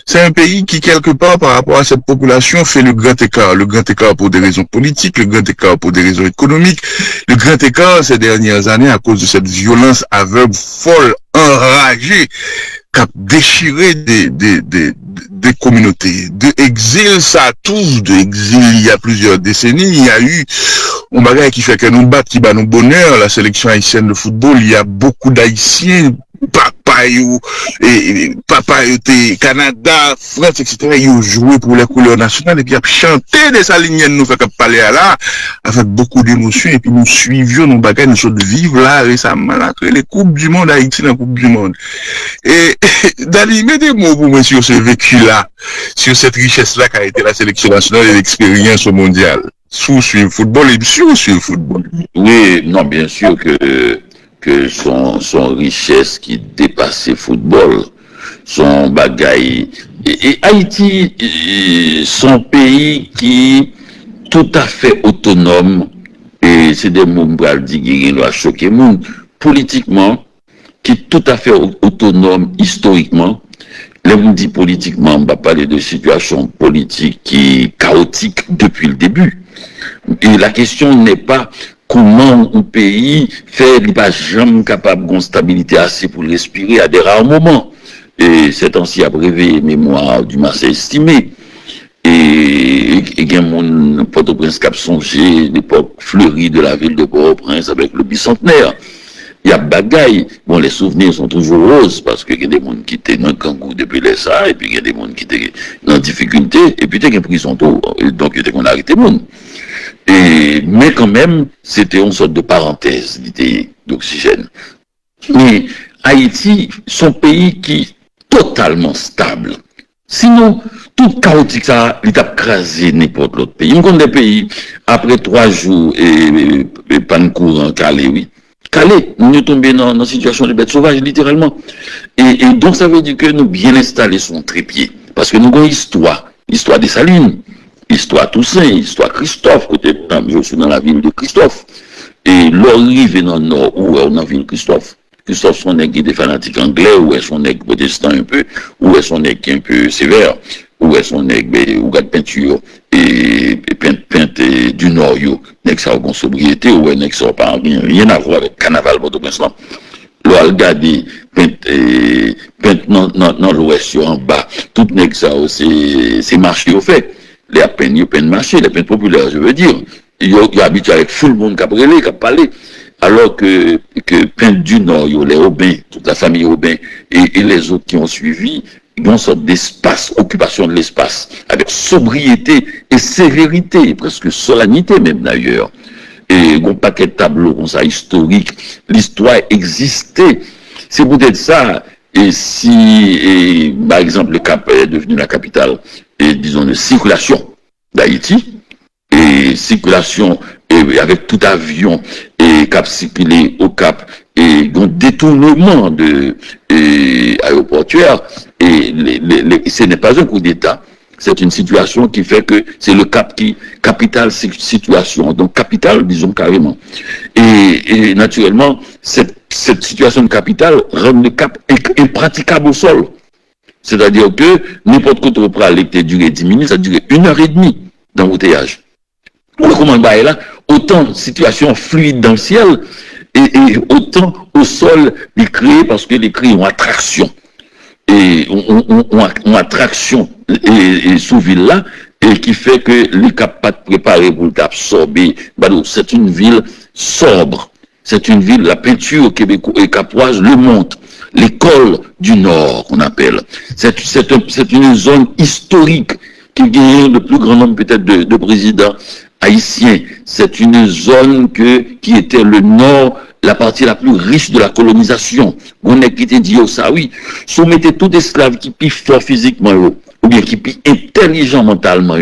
C'est un pays qui, quelque part, par rapport à cette population, fait le grand écart. Le grand écart pour des raisons politiques, le grand écart pour des raisons économiques, le grand écart ces dernières années à cause de cette violence aveugle, folle, enragée, qui a déchiré des communautés. De exil, ça touche de exil il y a plusieurs décennies. Il y a eu un bagage qui fait que nous battons, qui bat nos bonheur, la sélection haïtienne de football. Il y a beaucoup d'Haïtiens, papa était Canada, France, etc. Ils ont joué pour les couleurs nationales et puis ils ont chanté des saliniennes nous fait parler à là avec beaucoup d'émotions et puis nous suivions nos bagages, nous sommes vivre là récemment là, les coupes du monde Haïti dans la coupe du monde. Et Dali, mettez des mots pour moi sur ce vécu là, sur cette richesse là qui a été la sélection nationale et l'expérience au mondial. Sur le football et sur le football. Oui, non, bien sûr que son richesse qui dépassait football, son bagaille. Et Haïti, son pays qui tout à fait autonome, et c'est des mots qui doivent choquer le monde, politiquement, qui est tout à fait autonome historiquement. Là, on dit politiquement, on va parler de situation politique qui est chaotique depuis le début. Et la question n'est pas comment un pays fait, il n'est pas jamais capable de stabilité assez pour respirer à des rares moments. Et cet ancien a brevé mémoire du Marseille estimé. Et il y a mon Port-au-Prince qui a songé l'époque fleurie de la ville de Port-au-Prince avec le bicentenaire. Il y a bagaille. Bon, les souvenirs sont toujours roses parce qu'il y a des gens qui étaient dans le kangou depuis les ça, et puis il y a des gens qui étaient dans difficulté, et puis il y a des prison tout. Donc, il y a qu'on a arrêté le monde. Mais quand même, c'était une sorte de parenthèse d'oxygène. Mais Haïti, son pays qui est totalement stable. Sinon, tout chaotique, ça, il a crasé n'importe l'autre pays. On connaît des pays, après 3 jours, et panne courant, Calais, oui. Calais, nous sommes tombés dans une situation de bête sauvage, littéralement. Et donc, ça veut dire que nous bien installés sur un trépied. Parce que nous avons une histoire des Salines, histoire Toussaint, histoire Christophe, côté, je suis dans la ville de Christophe. Et l'arrivée dans le nord, où est la ville de Christophe? Christophe, son nègre qui est fanatique anglais, ou est son nègre protestant un peu, ou est son nègre qui est un peu sévère, ou est son nègre, ou de peinture, et peinte du nord, nègre ça a sobriété, ou est nègre ça pas rien à voir avec carnaval, Port-au-Prince. L'on regarde, peinte dans l'ouest, en bas, tout nègre ça, c'est marché au fait. Les peines marché, les peines populaires, je veux dire. Il y a habitué avec tout le monde qui a brûlé, qui a parlé. Alors que Peintre du Nord, les Aubin, toute la famille Aubin, et les autres qui ont suivi, ils ont une sorte d'espace, occupation de l'espace, avec sobriété et sévérité, presque solennité même d'ailleurs. Et un paquet de tableaux comme ça, historiques, l'histoire existait. C'est peut-être ça, et si, par exemple, le Cap est devenu la capitale, et disons, de circulation d'Haïti, et circulation et avec tout avion et cap circulé au Cap et un détournement de aéroportuaire et ce n'est pas un coup d'État, c'est une situation qui fait que c'est le Cap qui capitale situation, donc capitale disons carrément et naturellement cette situation de capitale rend le Cap impraticable au sol, c'est-à-dire que n'importe quoi tu prends l'été durer 10 minutes, ça dure 1h30 d'embouteillage. Comment là, autant de situations fluides dans le ciel et autant au sol les cris parce que les cris ont attraction et ont attraction et sous ville là et qui fait que les capables préparés pour t'absorber. C'est une ville sobre, c'est une ville, la peinture québécoise et capoise le montre. L'école du Nord qu'on appelle, c'est une zone historique qui gagne le plus grand nombre peut-être de présidents haïtiens. C'est une zone qui était le nord, la partie la plus riche de la colonisation. On est qui te dit ça, oui. Soumettez tout esclave qui pis fort physiquement, ou bien qui pis intelligent mentalement,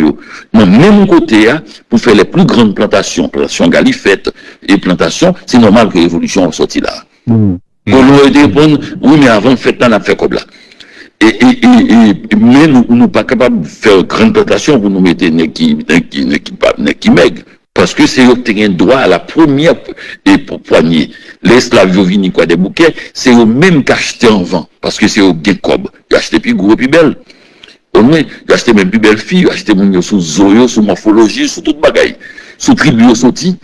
non, même côté, pour faire les plus grandes plantations galifettes et plantations, c'est normal que l'évolution sorti là. Pour nous répondre, oui, mais avant, faites on a fait comme là. Mais nous pas capables de faire une grande plantation pour nous mettre qui maigre. Parce que c'est eux qui ont droit à la première poignée. Les esclaves viennent quoi des bouquets, c'est eux même qui achètent en vent. Parce que c'est eux qui cob. Ils achètent plus gros, plus belle. Au moins, ils achètent même plus belle fille, ils achètent même sous zoyo, sous morphologie, sous toute bagaille. Sous tribu sorti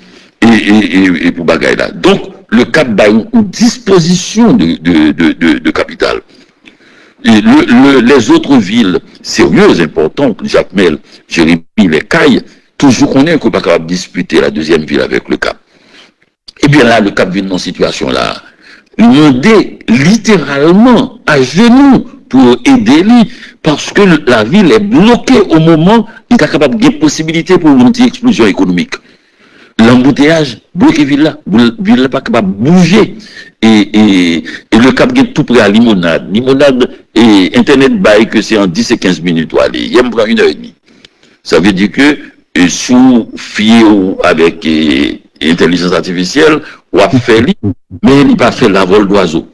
et pour bagaille là. Donc, le Cap a une disposition de capital. Et les autres villes sérieuses, importantes, Jacmel, Jérémy, les Cailles, toujours qu'on est pas capable de disputer la deuxième ville avec le Cap. Et bien là, le Cap vient dans cette situation-là. Demander littéralement à genoux pour aider lui, parce que la ville est bloquée au moment où il est capable de possibilité pour une explosion économique. L'embouteillage bloque ville n'est pas capable de bouger. Et le Cap est tout près à Limonade. Limonade et Internet bail que c'est en 10 et 15 minutes. Il y a 1h30. Ça veut dire que sous fier avec intelligence artificielle, on a fait mais il n'a pas fait la vol d'oiseau.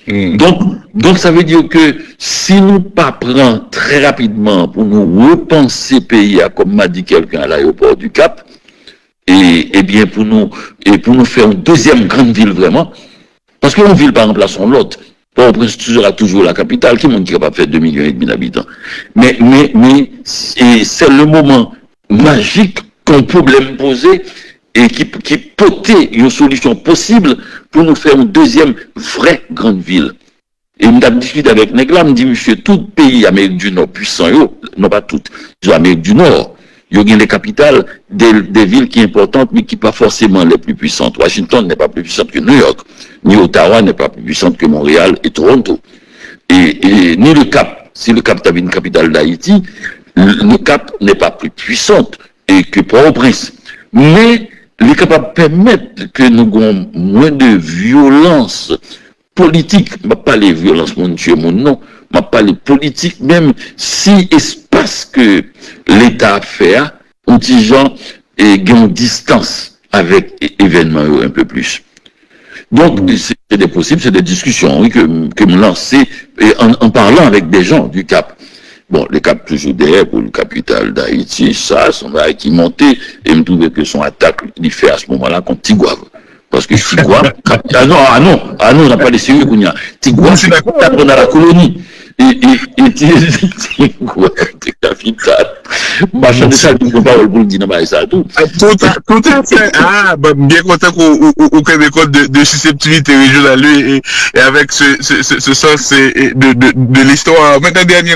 Donc ça veut dire que si nous pas prenons très rapidement pour nous repenser pays, comme m'a dit quelqu'un à l'aéroport du Cap, et bien pour nous faire une deuxième grande ville vraiment, parce qu'une ville par remplaçant l'autre, Port-au-Prince sera toujours la capitale, qui est capable de faire 2,5 millions d'habitants. Mais c'est le moment magique qu'un problème posé et qui potait une solution possible pour nous faire une deuxième vraie grande ville. Et je me discute avec Negla, me dit, monsieur, tout pays Amérique du Nord puissant, non pas toutes, Amérique du Nord, il y a les capitales des villes qui sont importantes, mais qui ne sont pas forcément les plus puissantes. Washington n'est pas plus puissante que New York, ni Ottawa n'est pas plus puissante que Montréal et Toronto. Et ni le Cap, si le Cap est une capitale d'Haïti, le Cap n'est pas plus puissante que Port-au-Prince. Mais il est capable de permettre que nous ayons moins de violence politique. Je ne vais pas les violences, mon Dieu, mon nom. Je ne vais pas les politiques, même si espace que l'État a fait, on dit gens et une distance avec événements un peu plus. Donc, c'est des possibles, c'est des discussions oui, que me lancer en parlant avec des gens du Cap. Bon, le Cap toujours derrière pour le capital d'Haïti, ça, son Haïti monté, et me trouvait que son attaque, il fait à ce moment-là contre Tigouave. Parce que Tigouave, ah non, on n'a pas les sérieux qu'on y a. Tigouave, c'est dans la colonie. Et Tigouave, c'est capital. Machin de ça, il ne faut pas le dire, ça tout. Tout à fait. Ah, bien content qu'on crée des codes de susceptibilité régionale et avec ce sens de l'histoire. Maintenant, dernier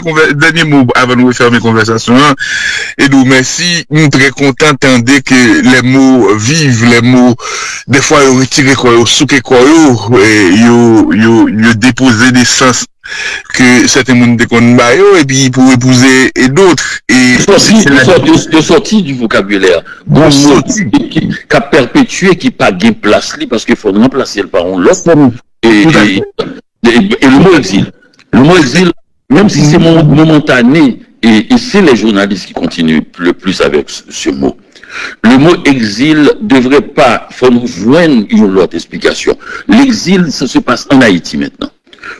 mot avant de refermer la conversation. Et nous, merci. Nous très contents d'entendre que les mots vivent, les mots, des fois, ils retirent quoi, ils souquent quoi, ils déposent des sens que certains monde de et puis pour épouser et d'autres et de sortie du vocabulaire qui a perpétué qui pas gain place parce qu'il faut remplacer le parent l'autre et le mot exil même si c'est momentané et c'est les journalistes qui continuent le plus avec ce mot. Le mot exil devrait pas, faut nous joindre une autre explication. L'exil, ça se passe en Haïti maintenant.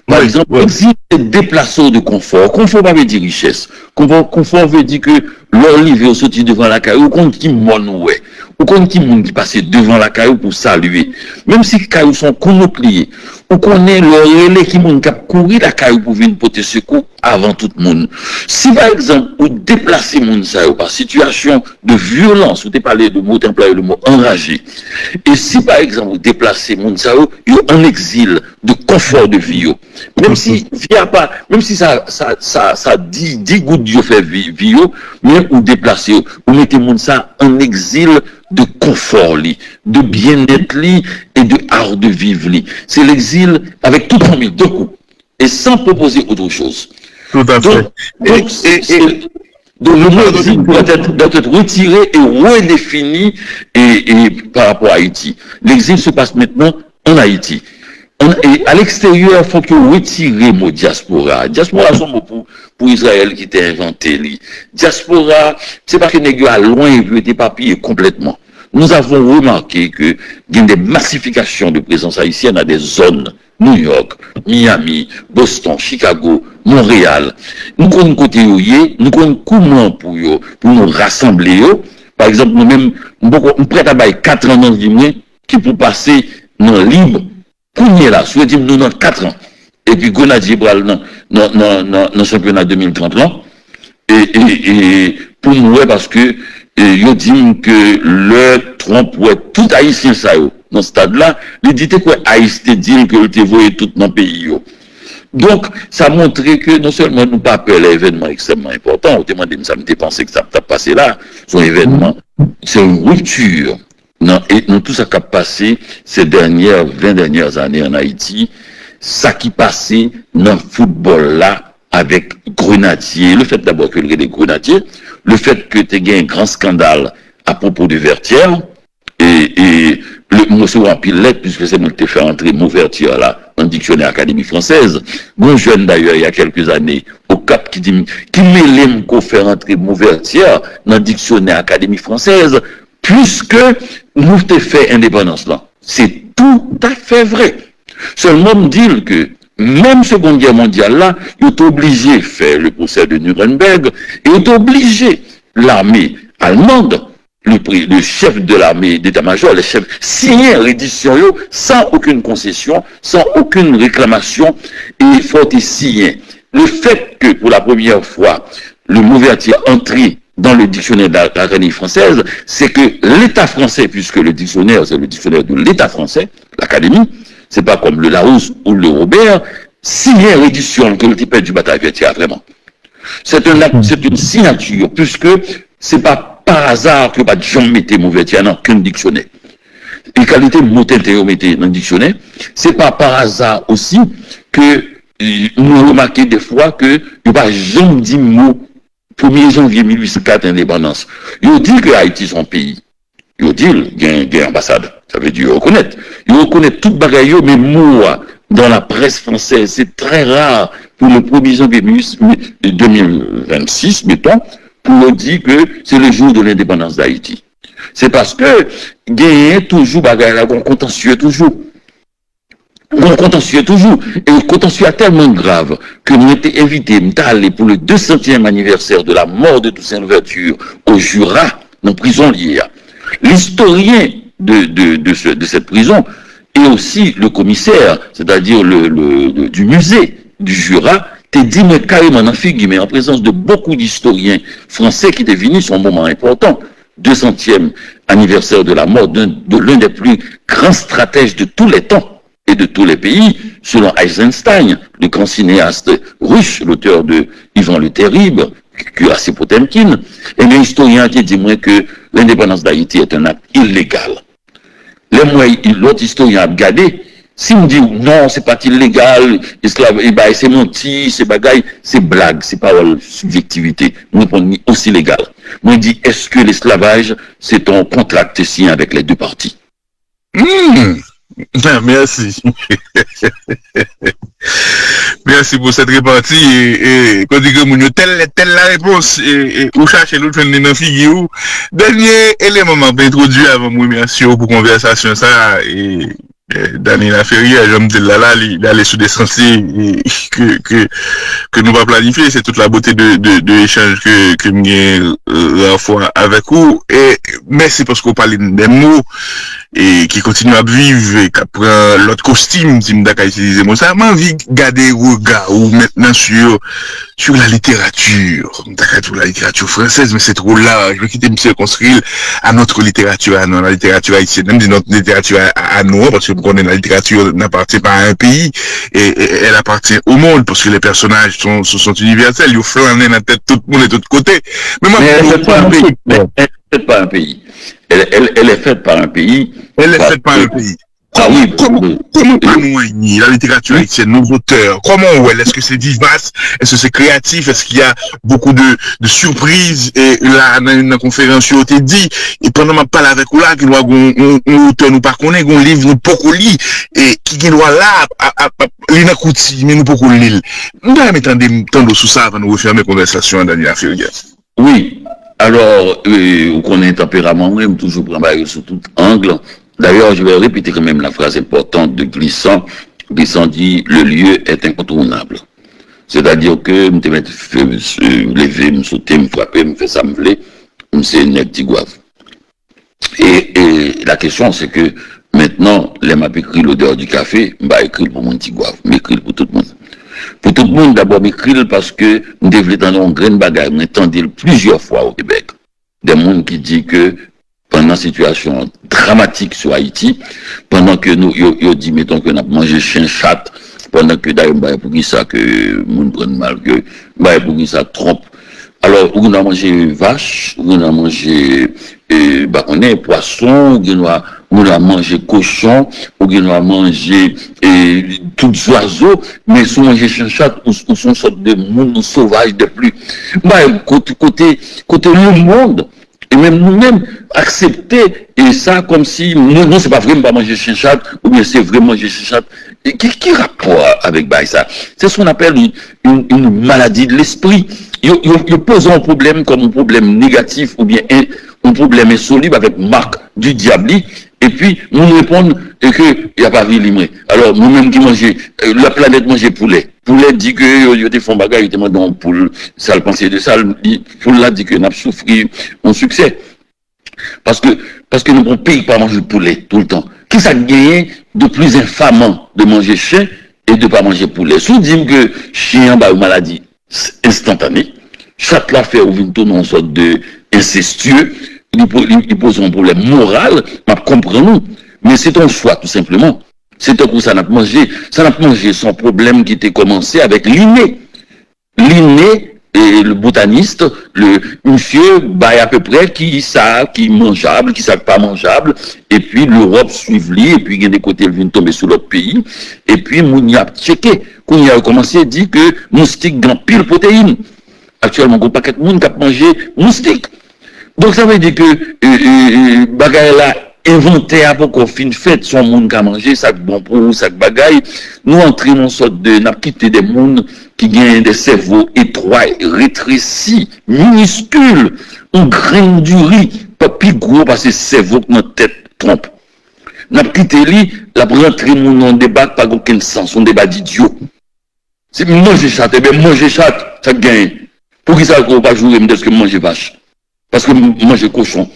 Par exemple, l'exil, c'est déplacement de confort. Confort pas veut dire richesse. Confort veut dire que l'olive est sorti devant la caillou, ou qu'on qui mon ouais. Ou qu'on qui moun qui passe devant la caillou pour saluer. Même si les cailloux sont connopliés, ou qu'on est le relais qui moun qui a couru la caillou pour venir porter secours avant tout le monde. Si par exemple, vous déplacez moun ça par situation de violence, vous avez parlé de mot, employé le mot enragé. Et si par exemple, vous déplacez moun ça en exil de confort de vie, même si ça dit gouttes de fait vie, mais vous déplacez, vous mettez moun ça en exil de confort, de bien-être et de art de vivre. C'est l'exil avec toute famille, deux coups, et sans proposer autre chose. Tout à fait. Donc le mot exil doit être retiré et redéfini et par rapport à Haïti. L'exil se passe maintenant en Haïti. Et à l'extérieur, il faut que vous retirez le mot diaspora. Diaspora, c'est un mot pour Israël qui était inventé. Diaspora, c'est parce que les gens à loin et veulent papiers complètement. Nous avons remarqué que il y a des massifications de présence haïtienne à des zones, New York, Miami, Boston, Chicago, Montréal. Nous connaissons côté nous connaissons comment pour nous rassembler, Par exemple, nous-mêmes, on prête à bailler 4 ans dans le qui pour passer dans le libre. Premier là, soit dit nous dans 4 ans. Et puis Grenadier Bral dans le championnat 2030 là. Et pour nous, parce que ils disent que le Trump ouais tout haïtien ça dans ce stade-là, il dit que Haïti dit que il voyait tout dans le pays. Donc, ça montrait que non seulement nous pas peur l'événement extrêmement important, on demande ça me pensé que ça t'a passé là, son événement, c'est une rupture. Non, et nous tout ça qui a passé ces 20 dernières années en Haïti, ça qui passait dans le football là avec Grenadier, le fait d'abord que les Grenadiers, le fait que tu aies un grand scandale à propos de Vertière, et le mot en pilette, puisque c'est moi qui t'ai fait entrer Mauvertière là, dans le dictionnaire Académie française. Mon jeune d'ailleurs, il y a quelques années, au Cap, qui dit, qui m'élève qu'on fait entrer Mauvertière dans le dictionnaire Académie française, puisque nous t'ai fait indépendance là. C'est tout à fait vrai. Seulement me dire que, même Seconde Guerre mondiale là, il est obligé de faire le procès de Nuremberg, et il est obligé, l'armée allemande, le chef de l'armée d'état-major, le chef, signer l'édition sans aucune concession, sans aucune réclamation, et il faut signer. Le fait que, pour la première fois, le Mauvertier entré dans le dictionnaire de l'Académie française, c'est que l'État français, puisque le dictionnaire, c'est le dictionnaire de l'État français, l'Académie, c'est pas comme le Larousse ou le Robert, signer l'édition que le type du bataille Vertière, vraiment. C'est une signature, puisque c'est pas par hasard que pas de gens mettaient Mauvertière dans aucun dictionnaire. Et qualité de mot mettez dans le dictionnaire, c'est pas par hasard aussi que nous remarquons des fois que il n'y a pas jamais dit mot 1er janvier 1804 indépendance. Il dit que Haïti son pays. Il dit qu'il y a une ambassade. Ça veut dire reconnaître. Il reconnaît tout bagaille, mais moi, dans la presse française, c'est très rare pour le 1er janvier 2026, mettons, pour dire que c'est le jour de l'indépendance d'Haïti. C'est parce que gagner toujours bagaille là, on contentieux toujours. On contentieux toujours. Et le contentieux est tellement grave que nous étions invités d'aller pour le 200e anniversaire de la mort de Toussaint Louverture au Jura, dans la prison liée. L'historien de cette prison et aussi le commissaire, c'est-à-dire du musée du Jura, t'es dit, mais carrément, mais en présence de beaucoup d'historiens français qui étaient venus, son moment important, 200e anniversaire de la mort de l'un des plus grands stratèges de tous les temps et de tous les pays, selon Eisenstein, le grand cinéaste russe, l'auteur de Ivan le Terrible, Cuirassé Potemkin, et l'historien qui dit moi que l'indépendance d'Haïti est un acte illégal. L'autre historien a regardé, si on dit non, c'est pas illégal, c'est menti, c'est bagaille, c'est blague, c'est pas subjectivité. Moi, je dis aussi légal. Moi, je dis, est-ce que l'esclavage, c'est un contrat signé avec les deux parties? Merci. Merci pour cette répartie et quand dit que mon telle la réponse et ou chercher l'autre dans la figure. Dernier élément m'a introduit avant moi merci pour conversation ça et Daniela Ferrier, j'aime de là, il allait sous des sensés que nous va planifier, c'est toute la beauté de l'échange que nous la fois avec vous et merci parce qu'on parle des mots et qui continue à vivre et qui prend l'autre costume, si m'daka utiliser moi ça, m'a envie de garder regard ou maintenant sur la littérature, sur la littérature française, mais c'est trop large, je vais quitter monsieur construire à notre littérature, à la littérature haïtienne, même notre littérature à nous, parce que on est la littérature n'appartient pas à un pays et elle appartient au monde parce que les personnages sont universels, ils flânent dans la tête tout le monde et de tous côtés. Mais elle n'est pas un pays. Elle n'est pas un pays. Elle est faite par un pays. Elle est faite par un pays. Ah oui. Comment nous la littérature haïtienne, nos auteurs, comment est-ce que c'est vivace, est-ce que c'est créatif, est-ce qu'il y a beaucoup de surprises et là dans une conférence je t'ai dit et pendant ma parle avec là qui doit un auteur nous pas connaît, un livre nous pas lire et qui doit là l'ina kouti mais nous pas lire. Nous allons mettre sous ça avant de refermer conversation Daniela Ferrier. Oui. Alors on connaît tempérament même toujours prendre sous tout angle. D'ailleurs, je vais répéter quand même la phrase importante de Glissant. Glissant dit, le lieu est incontournable. C'est-à-dire que, me lever, me sauter, me frapper, me faire ça, me vler, c'est une tigouave. Et la question, c'est que maintenant, les m'a écrit l'odeur du café, m'a écrit pour mon petit guave, m'écrit pour tout le monde. Pour tout le monde, d'abord, m'écrit parce que nous devons entendre une grande bagaille, nous entendons plusieurs fois au Québec. Des gens qui disent que pendant une situation dramatique sur Haïti, pendant que nous, yo dit, mettons que nous avons mangé chien chat, pendant que d'ailleurs, pour qui ça que nous prenons mal, que, pour qui ça trompe. Alors, on a mangé vache, on a mangé, on a poisson, on a mangé cochon, on a mangé, tous les oiseaux, mais si on mange chien chat, ou sont sorte de monde sauvage de plus. Côté le monde, et même nous-mêmes, accepter, et ça comme si, non, c'est pas vraiment pas manger chien chat, ou bien c'est vraiment manger chien chat. Quel rapport avec ça? C'est ce qu'on appelle une maladie de l'esprit. Il pose un problème comme un problème négatif, ou bien un problème insoluble avec marque du diable, et puis, nous répondons qu'il n'y a pas vie libre. Alors, nous-mêmes qui mangeons, la planète mange poulet. Poulet dit que, il y a des fonds bagages, il y a des poule, ça le pensée de ça, poule là dit que nous avons souffert un succès. Parce que nous ne payons pas manger le poulet tout le temps. Qui ça gagne de plus infamant de manger chien et de ne pas manger poulet? Si vous dites que chien a une maladie instantanée, chaque affaire où vient tourner en sorte de incestueux, il pose un problème moral, mais comprenons. Mais c'est un choix, tout simplement. C'est un coup, ça n'a pas mangé son problème qui était commencé avec Linné. Linné, et le botaniste, le monsieur, à peu près, qui mangeable, qui pas mangeable, et puis l'Europe suive lui, et puis il y a des côtés, il vient tomber sur l'autre pays, et puis, il a checké, quand il a commencé à dire que moustique dans pile protéines. Actuellement, il y a un paquet de monde qui a mangé moustique. Donc, ça veut dire que, bagaille là, inventé à beaucoup fin fait, son monde qui a mangé, ça bon pour ça bagaille, nous entrons dans une sorte de, n'a quitté des mondes qui gagnent des cerveaux étroits, rétrécis, minuscules, un grain du riz, pas plus gros parce que cerveau que notre tête trompe. N'a quitté lui, la rentrée mon débat, pas aucun sens, un débat d'idiot. C'est manger chat, eh bien, manger chat, ça gagne. Pour qui ça ne pas jouer, mais est-ce que manger vache? Parce que manger cochon.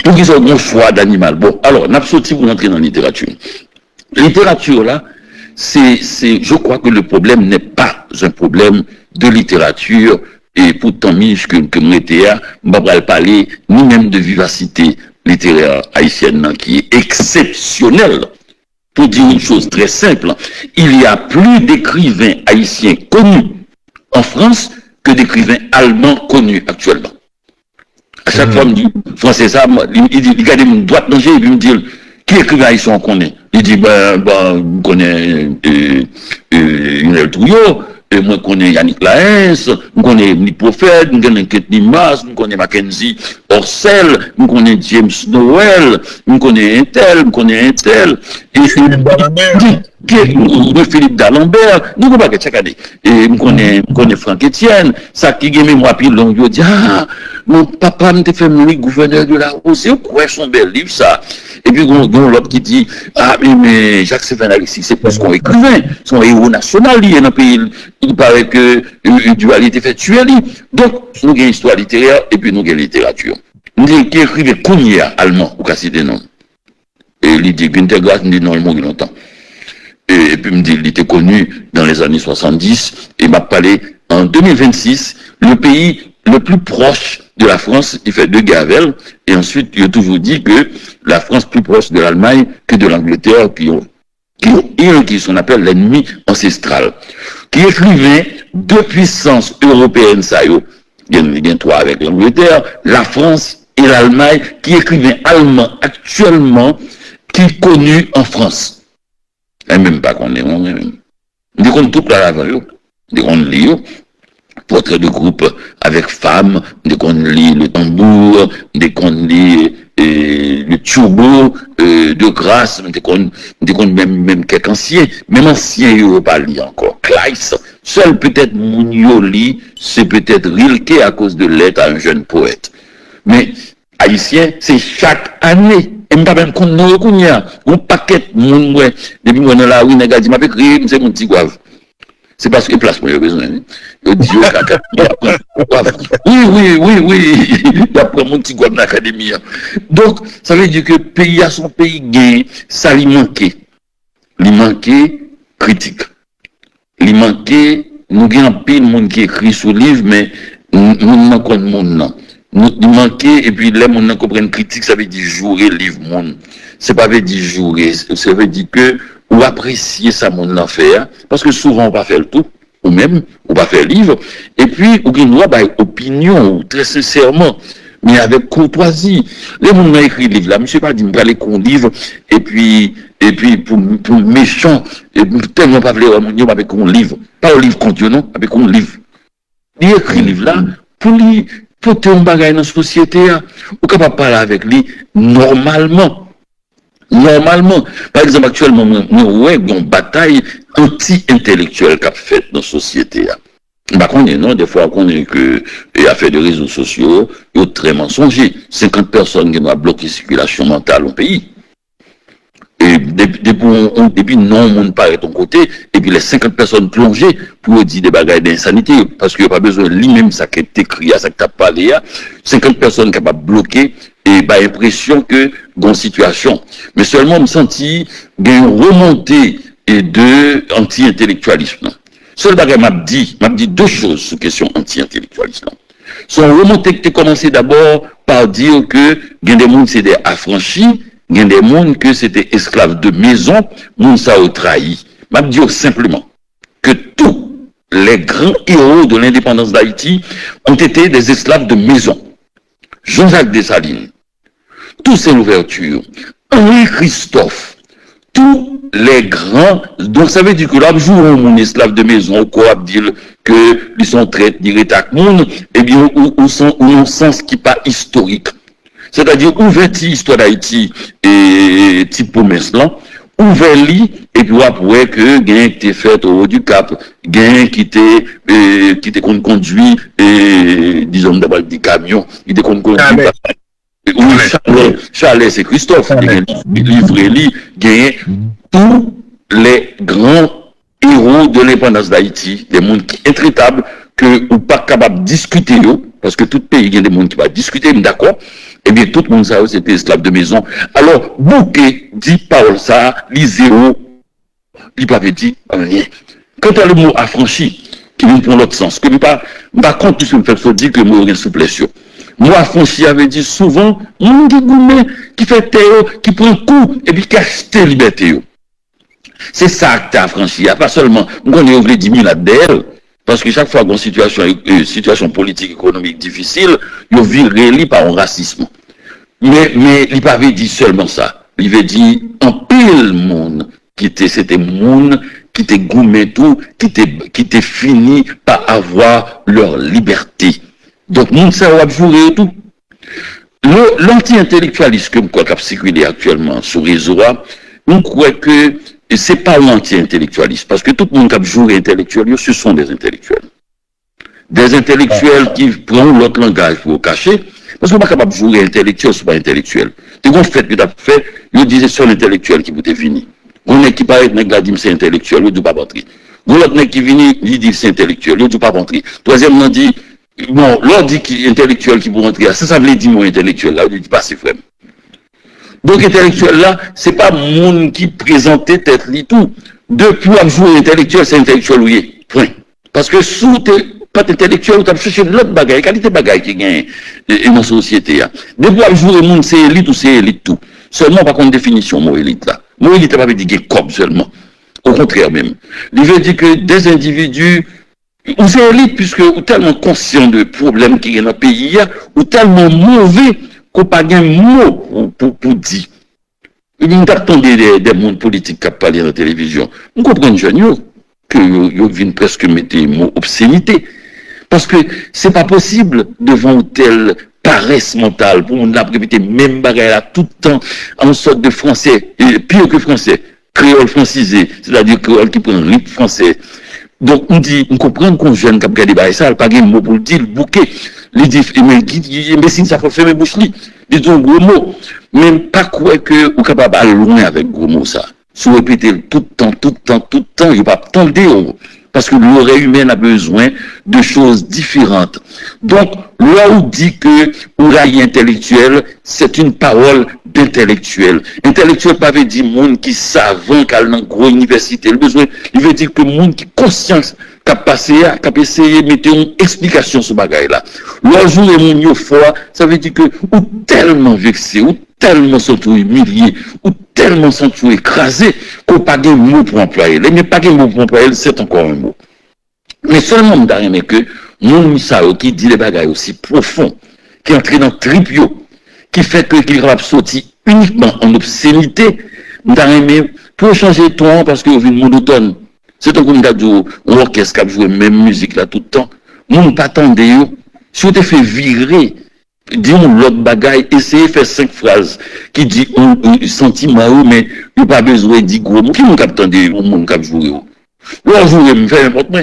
Pour qu'ils aient un choix d'animal. Bon, alors, n'a pas sorti pour entrer dans la littérature. La littérature, là, je crois que le problème n'est pas un problème de littérature, et pourtant, minuscule que Mrétéa, on va parler, ni même de vivacité littéraire haïtienne, qui est exceptionnelle. Pour dire une chose très simple, il y a plus d'écrivains haïtiens connus en France que d'écrivains allemands connus actuellement. À chaque fois, il me dit, français, ça, il dit, regardez, une droite danger, et puis il me dit, qui écrivait haïtien on connaît? Il dit, on connaît Yunel Trouillot, et moi, je connais Yannick Laens, je connais Nick Prophète, je connais Ketni Mas, je connais Mackenzie Orcel, je connais James Noel, je connais un tel, et Philippe d'Alembert, nous ne pas chaque année. Et je connais Franck Etienne, ça qui gagne moi puis long, je dis, mon papa me fait le gouverneur de la Rose, c'est quoi son bel livre ça? Et puis, l'autre qui dit, mais Jacques Sévin Alexis, c'est plus qu'on écrivain, son héros national, il y a un pays, il paraît que dualité fait tuer lui. Donc, nous avons une histoire littéraire, et puis nous avons une littérature. Nous avons qui écrivait Cognia, allemand, ou casser des noms. Et il dit, Günther Grass, il dit non, il m'a longtemps. Et puis, il me dit, il était connu dans les années 70, et il m'a parlé, en 2026, le pays le plus proche de la France, il fait de Gavel, et ensuite, il a toujours dit que la France plus proche de l'Allemagne que de l'Angleterre, qui s'en appelle l'ennemi ancestral, qui écrivait deux puissances européennes, ça y est, il y a trois avec l'Angleterre, la France et l'Allemagne, qui écrivaient allemand actuellement, qui est connu en France. Et même pas qu'on est, on dit qu'on tout là avant, on dit qu'on lit, portrait de groupe avec femmes, dès qu'on lit le tambour, dès qu'on lit le turbo de grâce, dès qu'on même quelques anciens, même anciens, il n'y a pas lu encore. Kleiss, seul peut-être Mounioli, c'est peut-être Rilke à cause de l'aide à un jeune poète. Mais haïtien, c'est chaque année. Et m'pas même qu'on nous reconnaît, un paquet de monde, depuis moi dans la rue, n'a dit, m'a écrit, c'est mon petit guave. C'est parce que place moi, il y a besoin. Il dit, oui, d'après mon petit gouvernement d'académie. Donc, ça veut dire que le pays a son pays gain, ça lui manquait. Il manquait critique. Il manquait, nous avons pile de monde qui écrit sur le livre, mais nous manquons de monde. Il manquait, et puis les gens comprennent critique, ça veut dire jouer le livre monde. C'est pas veut dire jouer, ça veut dire que, ou apprécier ça mon affaire, parce que souvent on va faire le tout, ou même, on va faire le livre, et puis, ou bien, bah, opinion, très sincèrement, mais avec courtoisie. Les gens ont écrit le livre là, monsieur pas dit, me aller qu'on livre, et puis, pour méchant, et tellement pas vouloir mon Dieu avec un livre, pas un livre contre Dieu, non, avec un livre. Il écrit le livre là, pour lui, porter un bagage dans la société, ou capable de parler avec lui normalement. Normalement, par exemple, actuellement, nous avons une bataille anti-intellectuelle qu'a faite dans la société. Bah, qu'on est, non, des fois, qu'on est que, et affaire de réseaux sociaux, il y a très mensonger. 50 personnes qui ont bloqué la circulation mentale au pays. Et depuis non, on ne paraît de ton côté, et puis les 50 personnes plongées pour dire des bagages d'insanité, parce qu'il n'y a pas besoin lui-même, ça qui est écrit, ça qui t'a parlé, 50 personnes capables de bloquer, et bah, impression que, dans situation. Mais seulement, me senti, une remontée et de anti-intellectualisme. Seul bagage m'a dit deux choses sur question anti-intellectualisme. Son remontée qui a commencé d'abord par dire que, il y a des gens c'est des affranchis, il y a des gens que c'était esclaves de maison, moun ça a trahi. M'a dit simplement que tous les grands héros de l'indépendance d'Haïti ont été des esclaves de maison. Jean-Jacques Dessalines, Toussaint Louverture, Henri Christophe, tous les grands, donc ça veut dire que là, jour où mon esclave de maison, quoi, dire que ils sont traités, direct monde, eh bien, ou un sens qui n'est pas historique. C'est-à-dire, ouvert l'histoire d'Haïti et type promesse là, ouvert li, et puis après que gain était fait au haut du Cap, gain qui était conduit, et disons d'abord des camions, qui était conduit Chalet, c'est Christophe, livré li, gain tous les grands héros de l'indépendance d'Haïti, des mondes qui intraitables, que ou pas capable de discuter, parce que tout pays, il y a des mondes qui va discuter, d'accord? Eh bien, tout le monde, ça, c'était esclave de maison. Alors, Bouquet dit parole ça, lisez-vous, il pas dit rien. Quant à le mot affranchi, qui vient pour l'autre sens, que pas contre, je me fais dire que le mot est souplesse. Moi, affranchi avait dit souvent, on dit gourmet, qui fait théo, qui prend coup, et puis qui achète liberté. C'est ça que tu as affranchi. Pas seulement, on est oublié 10 000 là-dedans, parce que chaque fois qu'on a une situation politique, économique difficile, il vit rééli par un racisme. Mais il n'a pas dit seulement ça. Il veut dire un pile monde c'était monde qui était gourmet tout, qui était fini par avoir leur liberté. Donc, monde ça va jouer tout. L'anti-intellectualisme que quoi qui circulé actuellement sur les réseaux, on croit que c'est pas l'anti-intellectualisme, parce que tout le monde qui joue intellectuel, ce sont des intellectuels. Des intellectuels qui prennent l'autre langage pour cacher, parce qu'on n'est pas capable de jouer intellectuel, c'est pas intellectuel. C'est qu'on fait que tu as fait, il disait c'est l'intellectuel qui vous est fini. On est qui paraît, c'est intellectuel, il dit pas rentrer. L'autre qui vient, il dit c'est intellectuel, il dit pas rentrer. Troisième, on dit, non, l'autre dit qu'il est intellectuel qui vous rentrer. Ça veut dire mon intellectuel là, il dit pas c'est vrai. Donc, intellectuel là, c'est pas monde qui présentait tête li tout. Depuis à jouer intellectuel, c'est intellectuel oui. Point. Parce que sous pas intellectuel, tu as cherché l'autre bagaille, qualité bagaille qui gagne dans la société. Depuis à jouer monde, c'est élite ou c'est élite tout. Seulement, par contre, définition, mon élite là. Mon élite n'a pas dit qu'il comme seulement. Au contraire même. Il veut dire que des individus, ou c'est élite puisque ou tellement conscient de problèmes qui y a dans le pays, ou tellement mauvais, qu'on n'a pas de mot pour dire. Il y a des mondes politiques qui parlent dans la télévision. On comprend, jeune, que ils viennent presque mettre le mot obscénité. Parce que c'est pas possible devant telle paresse mentale pour on a répété même bagarre là tout le temps en sorte de français, et pire que français, créole francisé, c'est-à-dire créole qui prend un rythme français. Donc on dit, on comprend qu'on jeune qui a regardé ça, pas de mot pour le dire, le bouquet. Il dit, mais si ça fait fermer bouche li, il dit un gros mot. Même pas quoi que vous capable d'aller loin avec gros mot ça. Si vous répétez tout le temps, il n'y a pas attendre. Parce que l'oreille humaine a besoin de choses différentes. Donc, là où dit que l'oreille intellectuelle, c'est une parole d'intellectuel. Intellectuel, pas veut dire monde qui savant, qui a une grosse université. Il veut dire que monde qui conscience, qui a passé, qui a essayé de mettre une explication sur ce bagage là. L'autre jour, et mon fort, ça veut dire que, ou tellement vexé, ou tellement sont humiliés, ou tellement sont écrasés, qu'on n'a pas de mots pour employer. Mais pas de mots pour employer, c'est encore un mot. Mais seulement, mais que, mon misao qui dit les bagailles aussi profonds, qui entre dans le tripio, qui fait que qu'il va sortir uniquement en obscénité, pour changer de ton, parce que vous venez monotone. C'est un comme un orchestre qui joue même musique là tout le temps. Mon pas attendre yo. Si vous te fait virer, disons l'autre bagaille, essayez de faire 5 phrases qui dit sentiment, mais il n'y a pas besoin de dire gros mots. Qui m'ont attendé au monde qui joue? Ou jouer, me fait n'importe quoi.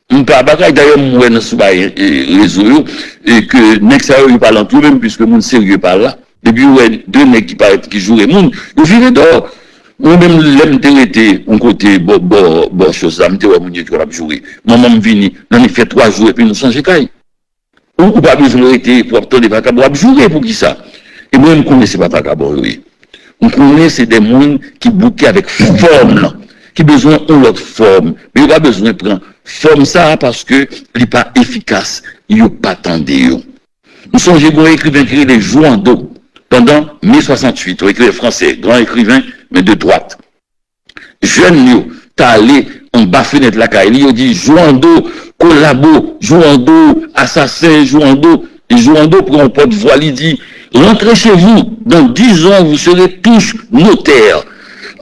On pas bagaille d'ailleurs, moi, dans ce réseau, et que next ça, il parle en tout même, puisque mon sérieux par là. Depuis, ouais, 2 nègres qui jouent le monde, ils virent dehors. Moi-même, l'aime t'arrêter, on côté, bon, chose, ça me dit, ouais, mon Dieu, tu vas jouer. Maman me vini, on a fait 3 jours, et puis nous changeons caille. Ou pas besoin d'arrêter pour obtenir des vagabonds, jouer pour qui ça? Et moi, je ne connaissais pas vagabonds, oui. On connaît, c'est des gens qui bouquent avec forme, qui besoin de l'autre forme. Mais il n'y a pas besoin de prendre forme ça parce que il n'est pas efficace. Il n'y a pas attendu. Nous sommes un écrivain qui les Jouando pendant 1068, un écrivain français, grand écrivain, mais de droite. Jeune, t'as allé en bas fenêtre la caille, il dit Jouando, collabo, Jouando, assassin, Jouando, et Jouando prend un porte-voix, il dit rentrez chez vous, dans 10 ans, vous serez tous notaires.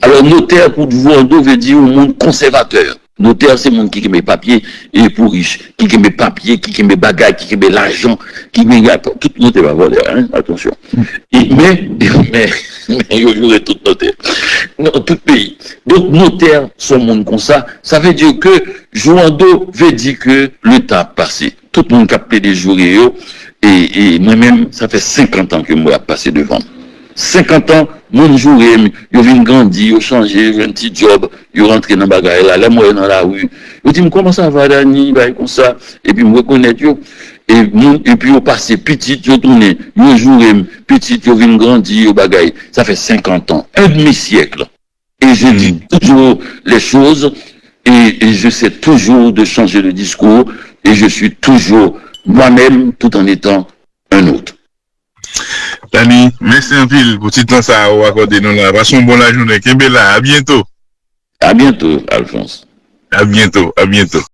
Alors, notaire, pour Jouando, veut dire au monde conservateur. Notaire, c'est le monde qui met papier et pour riche, qui met papier, qui met bagaille, qui met l'argent, qui met tout notaire va voler, hein, attention. Mais, il y aurait tout notaire. Dans tout pays. Donc, notaire, son monde comme ça veut dire que Jouando veut dire que le temps a passé. Tout le monde a appelé des jours et moi-même, ça fait 50 ans que moi, j'ai passé devant. 50 ans, mon jour, je viens grandir, je changé, j'ai un petit job, je rentre dans le bagage là, moi dans la rue. Je dis, comment ça va, Dani, comme ça, et puis, je me reconnais, et puis, je passe petit, je tourne, je jour, petit, je viens grandir, au bagage. Ça fait 50 ans, un demi-siècle. Et je dis toujours les choses, et je sais toujours de changer de discours, et je suis toujours moi-même, tout en étant un autre. Dani, merci un peu pour tout le temps ça à accorder nous là. Passons une bonne journée. Kembela, à bientôt. À bientôt, Alphonse. À bientôt.